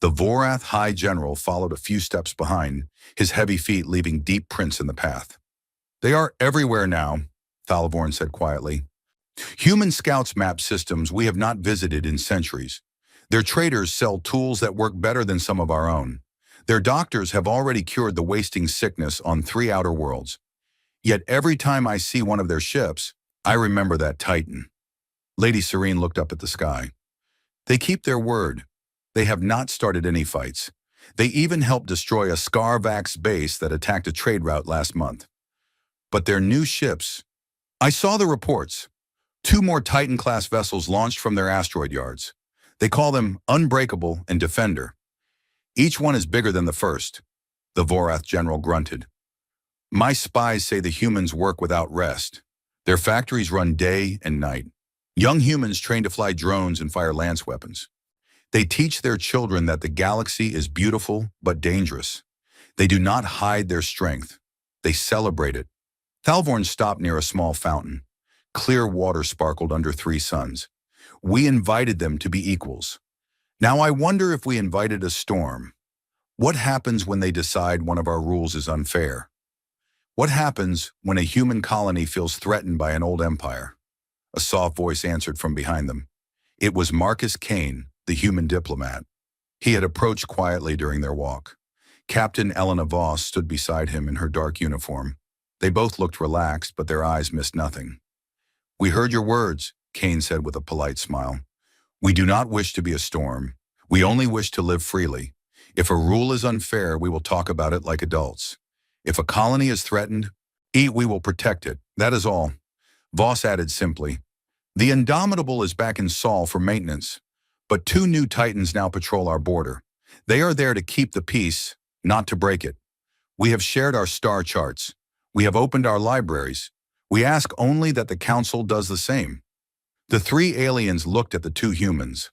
The Vorath High General followed a few steps behind, his heavy feet leaving deep prints in the path. "They are everywhere now," Thalvorn said quietly. "Human scouts map systems we have not visited in centuries. Their traders sell tools that work better than some of our own. Their doctors have already cured the wasting sickness on 3 outer worlds. Yet every time I see one of their ships, I remember that Titan." Lady Serene looked up at the sky. "They keep their word. They have not started any fights. They even helped destroy a Scarvax base that attacked a trade route last month. But their new ships... I saw the reports. 2 more Titan-class vessels launched from their asteroid yards. They call them Unbreakable and Defender. Each one is bigger than the first," the Vorath general grunted. "My spies say the humans work without rest. Their factories run day and night. Young humans train to fly drones and fire lance weapons. They teach their children that the galaxy is beautiful but dangerous. They do not hide their strength. They celebrate it." Thalvorn stopped near a small fountain. Clear water sparkled under 3 suns. "We invited them to be equals. Now I wonder if we invited a storm. What happens when they decide one of our rules is unfair? What happens when a human colony feels threatened by an old empire?" A soft voice answered from behind them. It was Marcus Kane, the human diplomat. He had approached quietly during their walk. Captain Elena Voss stood beside him in her dark uniform. They both looked relaxed, but their eyes missed nothing. "We heard your words," Kane said with a polite smile. "We do not wish to be a storm. We only wish to live freely. If a rule is unfair, we will talk about it like adults. If a colony is threatened, we will protect it. That is all." Voss added simply, The Indomitable is back in Saul for maintenance, but two new Titans now patrol our border. They are there to keep the peace, not to break it. We have shared our star charts. We have opened our libraries. We ask only that the Council does the same. The three aliens looked at the two humans.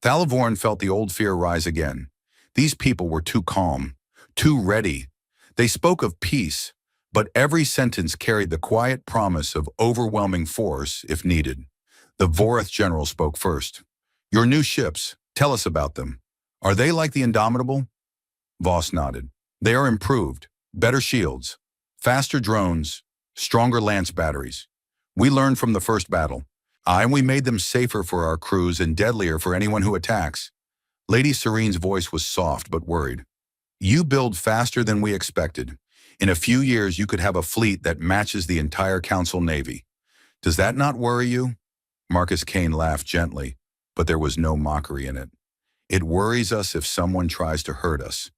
Thalavorn felt the old fear rise again. These people were too calm, too ready. They spoke of peace, but every sentence carried the quiet promise of overwhelming force if needed. The Vorath general spoke first. Your new ships, tell us about them. Are they like the Indomitable? Voss nodded. They are improved, better shields, faster drones, stronger lance batteries. We learned from the first battle. And we made them safer for our crews and deadlier for anyone who attacks. Lady Serene's voice was soft but worried. You build faster than we expected. In a few years, you could have a fleet that matches the entire Council Navy. Does that not worry you? Marcus Kane laughed gently, but there was no mockery in it. It worries us if someone tries to hurt us.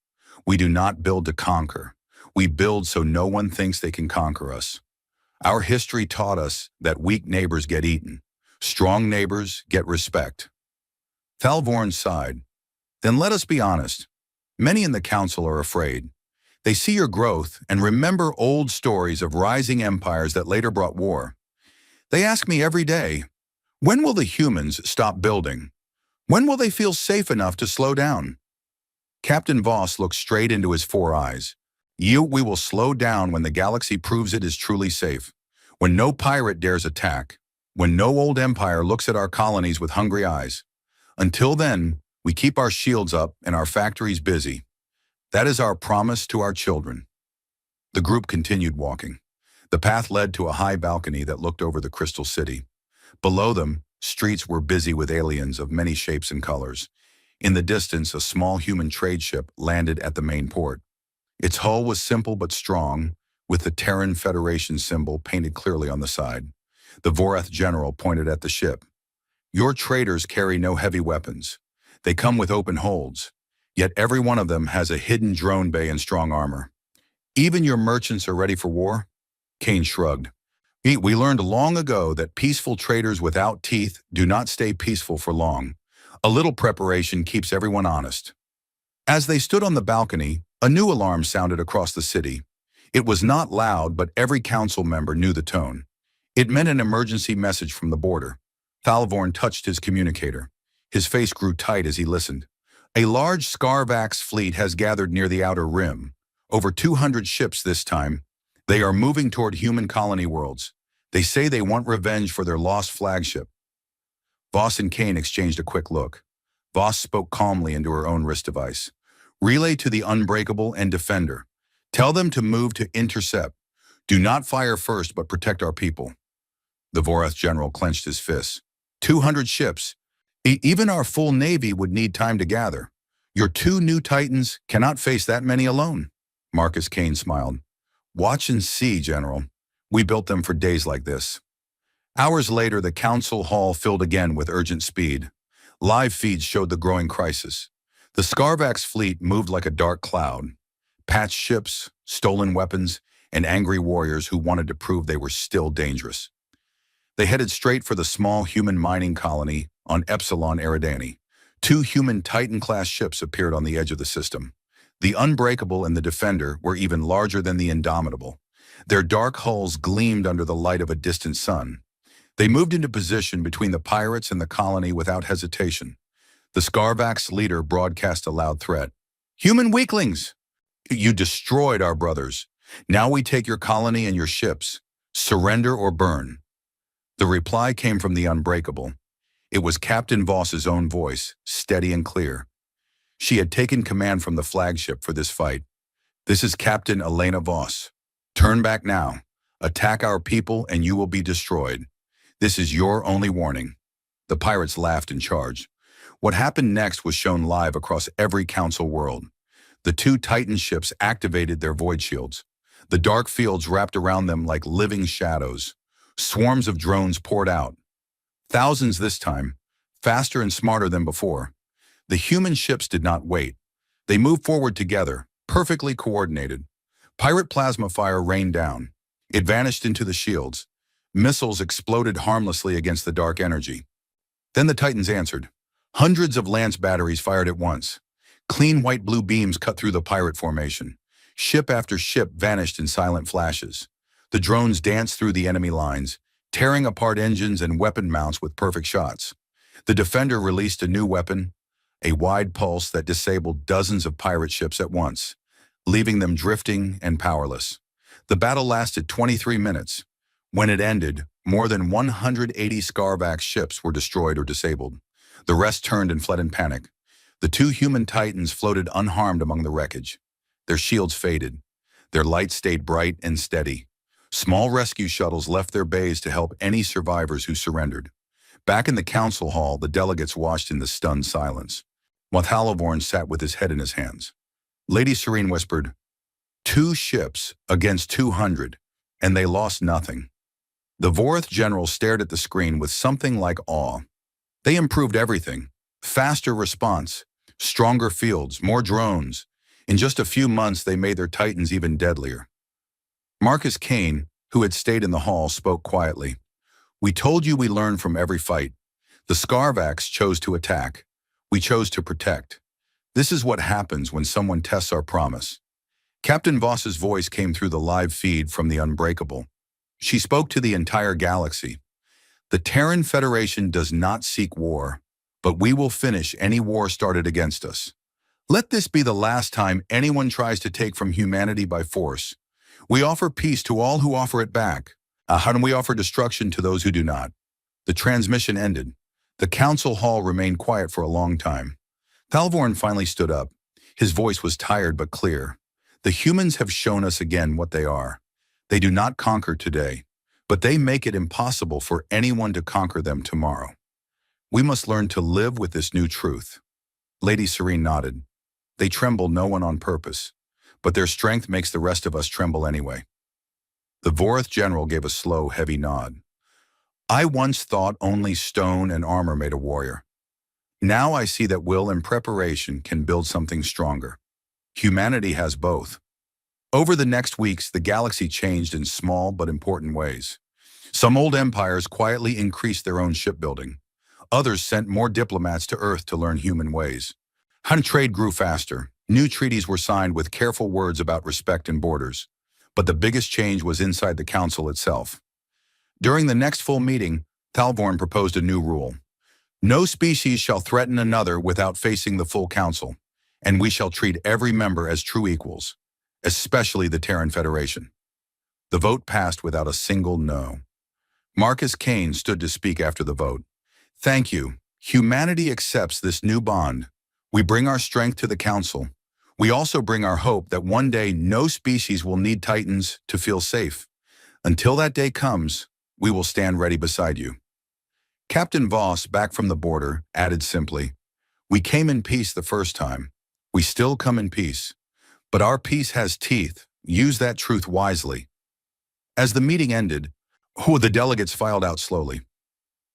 We do not build to conquer. We build so no one thinks they can conquer us. Our history taught us that weak neighbors get eaten. Strong neighbors get respect. Thalvorn sighed. Then let us be honest. Many in the Council are afraid. They see your growth and remember old stories of rising empires that later brought war. They ask me every day, when will the humans stop building? When will they feel safe enough to slow down? Captain Voss looked straight into his four eyes. We will slow down when the galaxy proves it is truly safe. When no pirate dares attack. When no old empire looks at our colonies with hungry eyes. Until then, we keep our shields up and our factories busy. That is our promise to our children. The group continued walking. The path led to a high balcony that looked over the Crystal City. Below them, streets were busy with aliens of many shapes and colors. In the distance, a small human trade ship landed at the main port. Its hull was simple but strong, with the Terran Federation symbol painted clearly on the side. The Vorath general pointed at the ship. Your traders carry no heavy weapons. They come with open holds, yet every one of them has a hidden drone bay and strong armor. Even your merchants are ready for war? Kane shrugged. We learned long ago that peaceful traders without teeth do not stay peaceful for long. A little preparation keeps everyone honest. As they stood on the balcony, a new alarm sounded across the city. It was not loud, but every council member knew the tone. It meant an emergency message from the border. Thalvorn touched his communicator. His face grew tight as he listened. A large Scarvax fleet has gathered near the outer rim. Over 200 ships this time. They are moving toward human colony worlds. They say they want revenge for their lost flagship. Voss and Kane exchanged a quick look. Voss spoke calmly into her own wrist device. Relay to the Unbreakable and Defender. Tell them to move to intercept. Do not fire first, but protect our people. The Vorath general clenched his fists. 200 ships. Even our full navy would need time to gather. Your two new Titans cannot face that many alone. Marcus Kane smiled. Watch and see, General. We built them for days like this. Hours later, the council hall filled again with urgent speed. Live feeds showed the growing crisis. The Scarvax fleet moved like a dark cloud. Patched ships, stolen weapons, and angry warriors who wanted to prove they were still dangerous. They headed straight for the small human mining colony on Epsilon Eridani. Two human Titan-class ships appeared on the edge of the system. The Unbreakable and the Defender were even larger than the Indomitable. Their dark hulls gleamed under the light of a distant sun. They moved into position between the pirates and the colony without hesitation. The Scarvax leader broadcast a loud threat. Human weaklings! You destroyed our brothers. Now we take your colony and your ships. Surrender or burn. The reply came from the Unbreakable. It was Captain Voss's own voice, steady and clear. She had taken command from the flagship for this fight. This is Captain Elena Voss. Turn back now. Attack our people and you will be destroyed. This is your only warning. The pirates laughed and charged. What happened next was shown live across every council world. The two Titan ships activated their void shields. The dark fields wrapped around them like living shadows. Swarms of drones poured out. Thousands this time, faster and smarter than before. The human ships did not wait. They moved forward together, perfectly coordinated. Pirate plasma fire rained down. It vanished into the shields. Missiles exploded harmlessly against the dark energy. Then the Titans answered. Hundreds of lance batteries fired at once. Clean white-blue beams cut through the pirate formation. Ship after ship vanished in silent flashes. The drones danced through the enemy lines, tearing apart engines and weapon mounts with perfect shots. The Defender released a new weapon, a wide pulse that disabled dozens of pirate ships at once, leaving them drifting and powerless. The battle lasted 23 minutes. When it ended, more than 180 Scarvax ships were destroyed or disabled. The rest turned and fled in panic. The two human Titans floated unharmed among the wreckage. Their shields faded. Their lights stayed bright and steady. Small rescue shuttles left their bays to help any survivors who surrendered. Back in the council hall, the delegates watched in the stunned silence, while Thalvorn sat with his head in his hands. Lady Serene whispered, 2 ships against 200, and they lost nothing. The Vorith general stared at the screen with something like awe. They improved everything. Faster response, stronger fields, more drones. In just a few months, they made their Titans even deadlier. Marcus Kane, who had stayed in the hall, spoke quietly. We told you we learned from every fight. The Scarvax chose to attack. We chose to protect. This is what happens when someone tests our promise. Captain Voss's voice came through the live feed from the Unbreakable. She spoke to the entire galaxy. The Terran Federation does not seek war, but we will finish any war started against us. Let this be the last time anyone tries to take from humanity by force. We offer peace to all who offer it back. And we offer destruction to those who do not. The transmission ended. The council hall remained quiet for a long time. Thalvorn finally stood up. His voice was tired but clear. The humans have shown us again what they are. They do not conquer today, but they make it impossible for anyone to conquer them tomorrow. We must learn to live with this new truth. Lady Serene nodded. They tremble no one on purpose, but their strength makes the rest of us tremble anyway. The Vorith general gave a slow, heavy nod. I once thought only stone and armor made a warrior. Now I see that will and preparation can build something stronger. Humanity has both. Over the next weeks, the galaxy changed in small but important ways. Some old empires quietly increased their own shipbuilding. Others sent more diplomats to Earth to learn human ways. Trade grew faster. New treaties were signed with careful words about respect and borders. But the biggest change was inside the council itself. During the next full meeting, Thalvorn proposed a new rule. No species shall threaten another without facing the full council, and we shall treat every member as true equals, especially the Terran Federation. The vote passed without a single no. Marcus Kane stood to speak after the vote. Thank you. Humanity accepts this new bond. We bring our strength to the council. We also bring our hope that one day no species will need Titans to feel safe. Until that day comes, we will stand ready beside you. Captain Voss, back from the border, added simply, we came in peace the first time. We still come in peace. But our peace has teeth. Use that truth wisely. As the meeting ended, the delegates filed out slowly.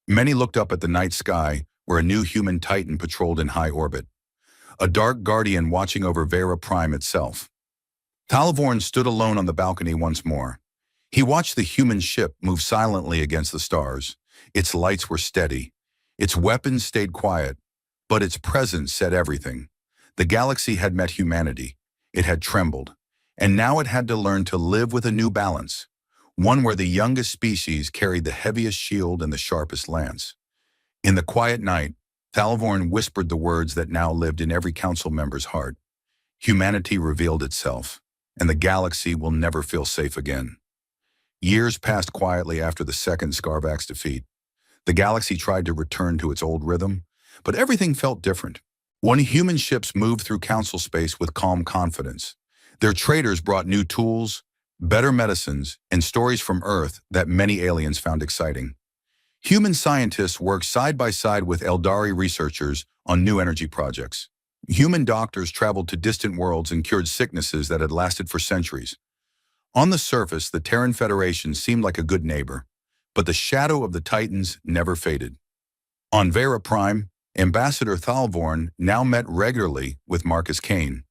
Many looked up at the night sky where a new human Titan patrolled in high orbit. A dark guardian watching over Vera Prime itself. Thalvorn stood alone on the balcony once more. He watched the human ship move silently against the stars. Its lights were steady. Its weapons stayed quiet, but its presence said everything. The galaxy had met humanity. It had trembled, and now it had to learn to live with a new balance, one where the youngest species carried the heaviest shield and the sharpest lance. In the quiet night, Thalvorn whispered the words that now lived in every council member's heart. Humanity revealed itself, and the galaxy will never feel safe again. Years passed quietly after the second Scarvax defeat. The galaxy tried to return to its old rhythm, but everything felt different. Human ships moved through council space with calm confidence. Their traders brought new tools, better medicines, and stories from Earth that many aliens found exciting. Human scientists worked side by side with Eldari researchers on new energy projects. Human doctors traveled to distant worlds and cured sicknesses that had lasted for centuries. On the surface, the Terran Federation seemed like a good neighbor, but the shadow of the Titans never faded. On Vera Prime, Ambassador Thalvorn now met regularly with Marcus Kane.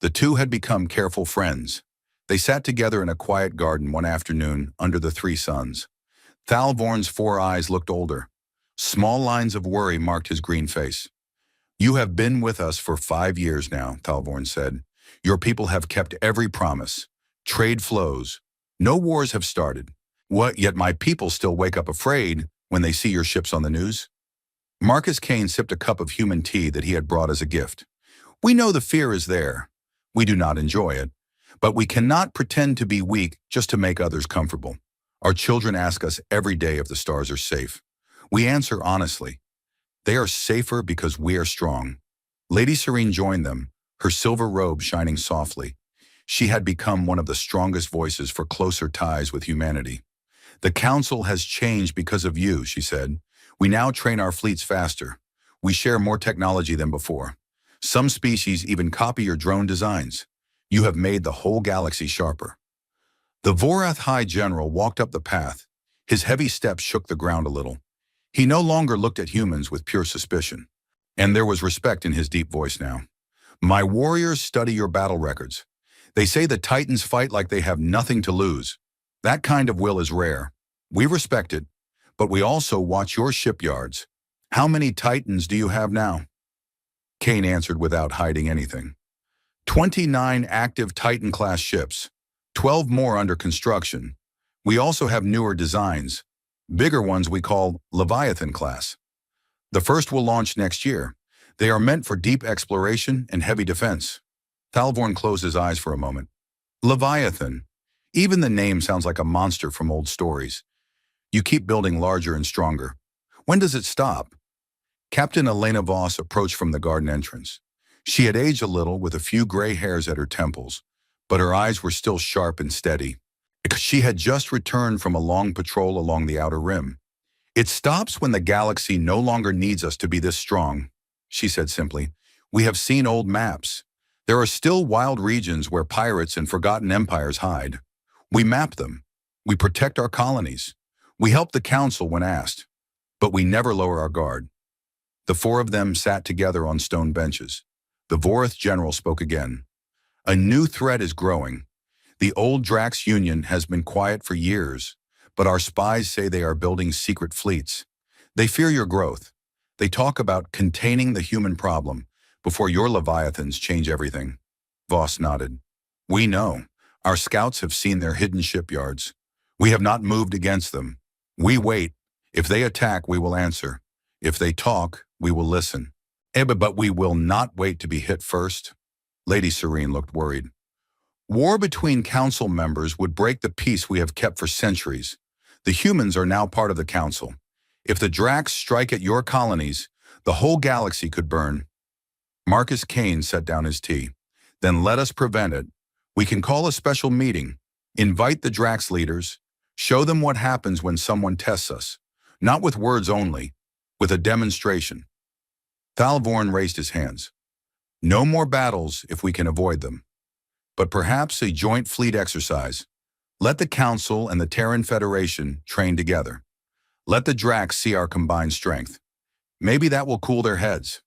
The two had become careful friends. They sat together in a quiet garden one afternoon under the 3 suns. Thalvorn's 4 eyes looked older. Small lines of worry marked his green face. You have been with us for 5 years now, Thalvorn said. Your people have kept every promise. Trade flows. No wars have started. What, yet my people still wake up afraid when they see your ships on the news? Marcus Kane sipped a cup of human tea that he had brought as a gift. We know the fear is there. We do not enjoy it. But we cannot pretend to be weak just to make others comfortable. Our children ask us every day if the stars are safe. We answer honestly. They are safer because we are strong. Lady Serene joined them, her silver robe shining softly. She had become one of the strongest voices for closer ties with humanity. The council has changed because of you, she said. We now train our fleets faster. We share more technology than before. Some species even copy your drone designs. You have made the whole galaxy sharper. The Vorath High General walked up the path. His heavy steps shook the ground a little. He no longer looked at humans with pure suspicion. And there was respect in his deep voice now. My warriors study your battle records. They say the Titans fight like they have nothing to lose. That kind of will is rare. We respect it, but we also watch your shipyards. How many Titans do you have now? Kane answered without hiding anything. 29 active Titan-class ships, 12 more under construction. We also have newer designs, bigger ones we call Leviathan-class. The first will launch next year. They are meant for deep exploration and heavy defense. Thalvorn closed his eyes for a moment. Leviathan. Even the name sounds like a monster from old stories. You keep building larger and stronger. When does it stop? Captain Elena Voss approached from the garden entrance. She had aged a little with a few gray hairs at her temples, but her eyes were still sharp and steady. She had just returned from a long patrol along the outer rim. It stops when the galaxy no longer needs us to be this strong, she said simply. We have seen old maps. There are still wild regions where pirates and forgotten empires hide. We map them. We protect our colonies. We help the council when asked, but we never lower our guard. The 4 of them sat together on stone benches. The Vorath general spoke again. A new threat is growing. The old Drax Union has been quiet for years, but our spies say they are building secret fleets. They fear your growth. They talk about containing the human problem before your Leviathans change everything. Voss nodded. We know. Our scouts have seen their hidden shipyards. We have not moved against them. We wait. If they attack, we will answer. If they talk, we will listen. But we will not wait to be hit first. Lady Serene looked worried. War between council members would break the peace we have kept for centuries. The humans are now part of the council. If the Drax strike at your colonies, the whole galaxy could burn. Marcus Kane set down his tea. Then let us prevent it. We can call a special meeting, invite the Drax leaders, show them what happens when someone tests us, not with words only, with a demonstration. Thalvorn raised his hands. No more battles if we can avoid them. But perhaps a joint fleet exercise. Let the Council and the Terran Federation train together. Let the Drax see our combined strength. Maybe that will cool their heads.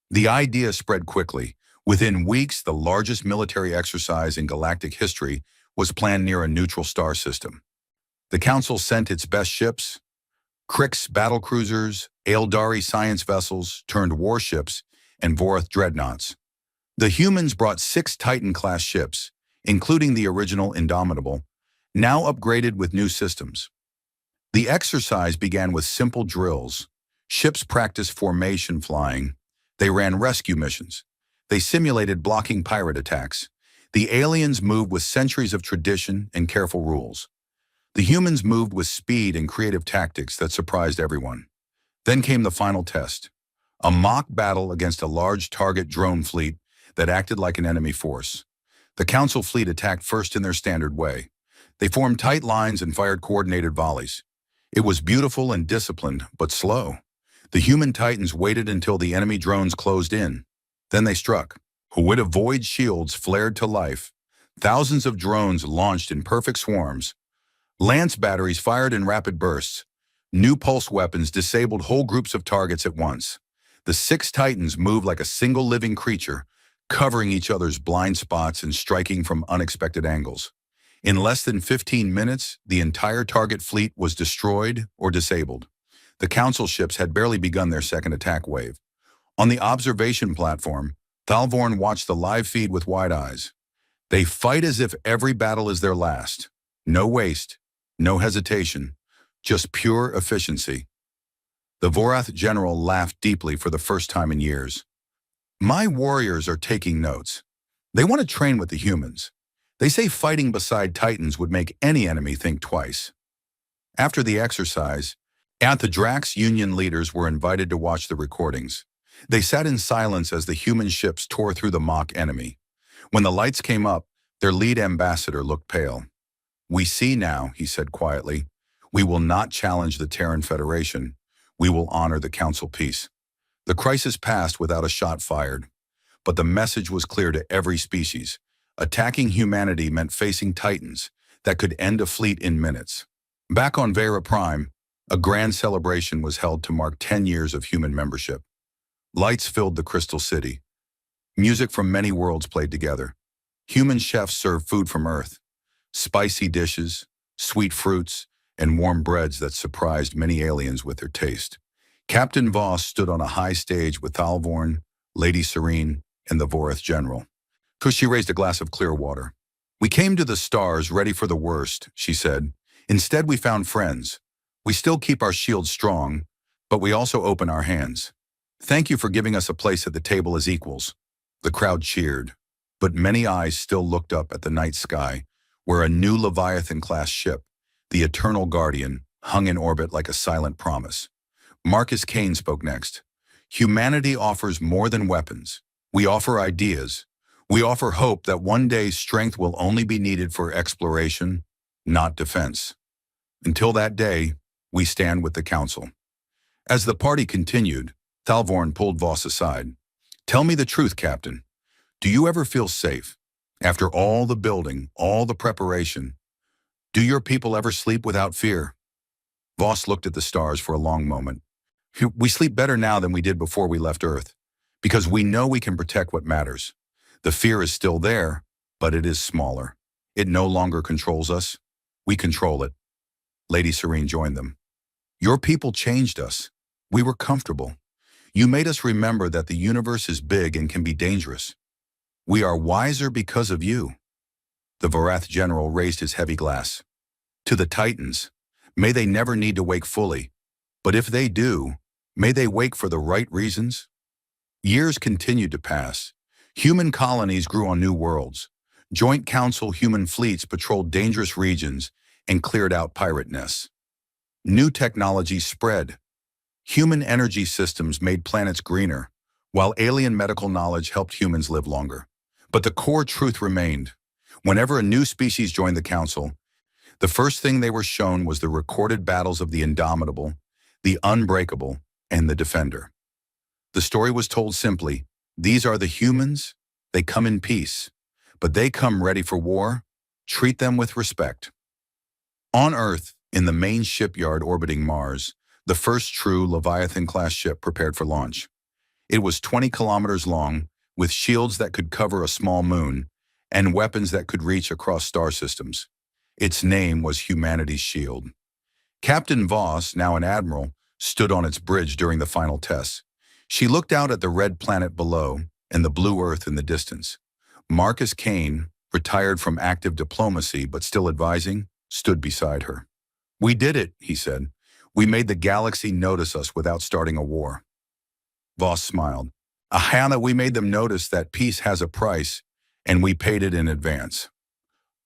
The idea spread quickly. Within weeks, the largest military exercise in galactic history was planned near a neutral star system. The Council sent its best ships, Krix battlecruisers, Aeldari science vessels turned warships, and Vorath dreadnoughts. The humans brought 6 Titan-class ships, including the original Indomitable, now upgraded with new systems. The exercise began with simple drills. Ships practiced formation flying. They ran rescue missions. They simulated blocking pirate attacks. The aliens moved with centuries of tradition and careful rules. The humans moved with speed and creative tactics that surprised everyone. Then came the final test, a mock battle against a large target drone fleet that acted like an enemy force. The Council fleet attacked first in their standard way. They formed tight lines and fired coordinated volleys. It was beautiful and disciplined, but slow. The human Titans waited until the enemy drones closed in. Then they struck. With void shields flared to life. Thousands of drones launched in perfect swarms. Lance batteries fired in rapid bursts. New pulse weapons disabled whole groups of targets at once. The 6 Titans moved like a single living creature, covering each other's blind spots and striking from unexpected angles. In less than 15 minutes, the entire target fleet was destroyed or disabled. The Council ships had barely begun their second attack wave. On the observation platform, Thalvorn watched the live feed with wide eyes. They fight as if every battle is their last. No waste, no hesitation, just pure efficiency. The Vorath general laughed deeply for the first time in years. My warriors are taking notes. They want to train with the humans. They say fighting beside Titans would make any enemy think twice. After the exercise, the Drax Union leaders were invited to watch the recordings. They sat in silence as the human ships tore through the mock enemy. When the lights came up, their lead ambassador looked pale. We see now, he said quietly. We will not challenge the Terran Federation. We will honor the Council peace. The crisis passed without a shot fired. But the message was clear to every species. Attacking humanity meant facing Titans that could end a fleet in minutes. Back on Vera Prime, a grand celebration was held to mark 10 years of human membership. Lights filled the Crystal City. Music from many worlds played together. Human chefs served food from Earth. Spicy dishes, sweet fruits, and warm breads that surprised many aliens with their taste. Captain Voss stood on a high stage with Thalvorn, Lady Serene, and the Vorath General. She raised a glass of clear water. We came to the stars ready for the worst, she said. Instead, we found friends. We still keep our shields strong, but we also open our hands. Thank you for giving us a place at the table as equals. The crowd cheered, but many eyes still looked up at the night sky, where a new Leviathan-class ship, the Eternal Guardian, hung in orbit like a silent promise. Marcus Kane spoke next. Humanity offers more than weapons. We offer ideas. We offer hope that one day strength will only be needed for exploration, not defense. Until that day, we stand with the Council. As the party continued, Thalvorn pulled Voss aside. Tell me the truth, Captain. Do you ever feel safe? After all the building, all the preparation, do your people ever sleep without fear? Voss looked at the stars for a long moment. We sleep better now than we did before we left Earth, because we know we can protect what matters. The fear is still there, but it is smaller. It no longer controls us. We control it. Lady Serene joined them. Your people changed us. We were comfortable. You made us remember that the universe is big and can be dangerous. We are wiser because of you. The Vorath general raised his heavy glass. To the Titans, may they never need to wake fully. But if they do, may they wake for the right reasons. Years continued to pass. Human colonies grew on new worlds. Joint Council human fleets patrolled dangerous regions and cleared out pirate nests. New technology spread. Human energy systems made planets greener, while alien medical knowledge helped humans live longer. But the core truth remained. Whenever a new species joined the Council, the first thing they were shown was the recorded battles of the Indomitable, the Unbreakable, and the Defender. The story was told simply. These are the humans. They come in peace, but they come ready for war. Treat them with respect. On Earth, in the main shipyard orbiting Mars, the first true Leviathan-class ship prepared for launch. It was 20 kilometers long, with shields that could cover a small moon, and weapons that could reach across star systems. Its name was Humanity's Shield. Captain Voss, now an admiral, stood on its bridge during the final tests. She looked out at the red planet below and the blue Earth in the distance. Marcus Kane, retired from active diplomacy but still advising, stood beside her. We did it, he said. We made the galaxy notice us without starting a war. Voss smiled. Ahana, we made them notice that peace has a price, and we paid it in advance.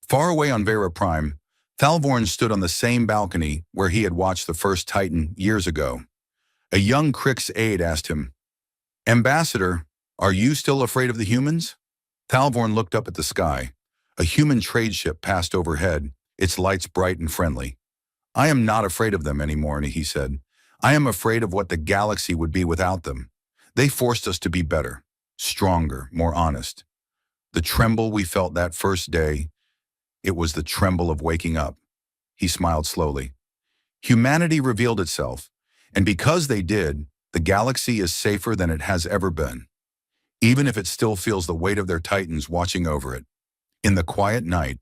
Far away on Vera Prime, Thalvorn stood on the same balcony where he had watched the first Titan years ago. A young Krix aide asked him, Ambassador, are you still afraid of the humans? Thalvorn looked up at the sky. A human trade ship passed overhead, its lights bright and friendly. I am not afraid of them anymore, he said. I am afraid of what the galaxy would be without them. They forced us to be better, stronger, more honest. The tremble we felt that first day, it was the tremble of waking up. He smiled slowly. Humanity revealed itself. And because they did, the galaxy is safer than it has ever been, even if it still feels the weight of their titans watching over it. In the quiet night,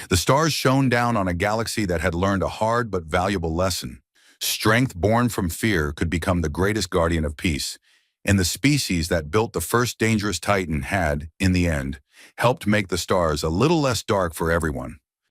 The stars shone down on a galaxy that had learned a hard but valuable lesson. Strength born from fear could become the greatest guardian of peace, and the species that built the first dangerous Titan had, in the end, helped make the stars a little less dark for everyone.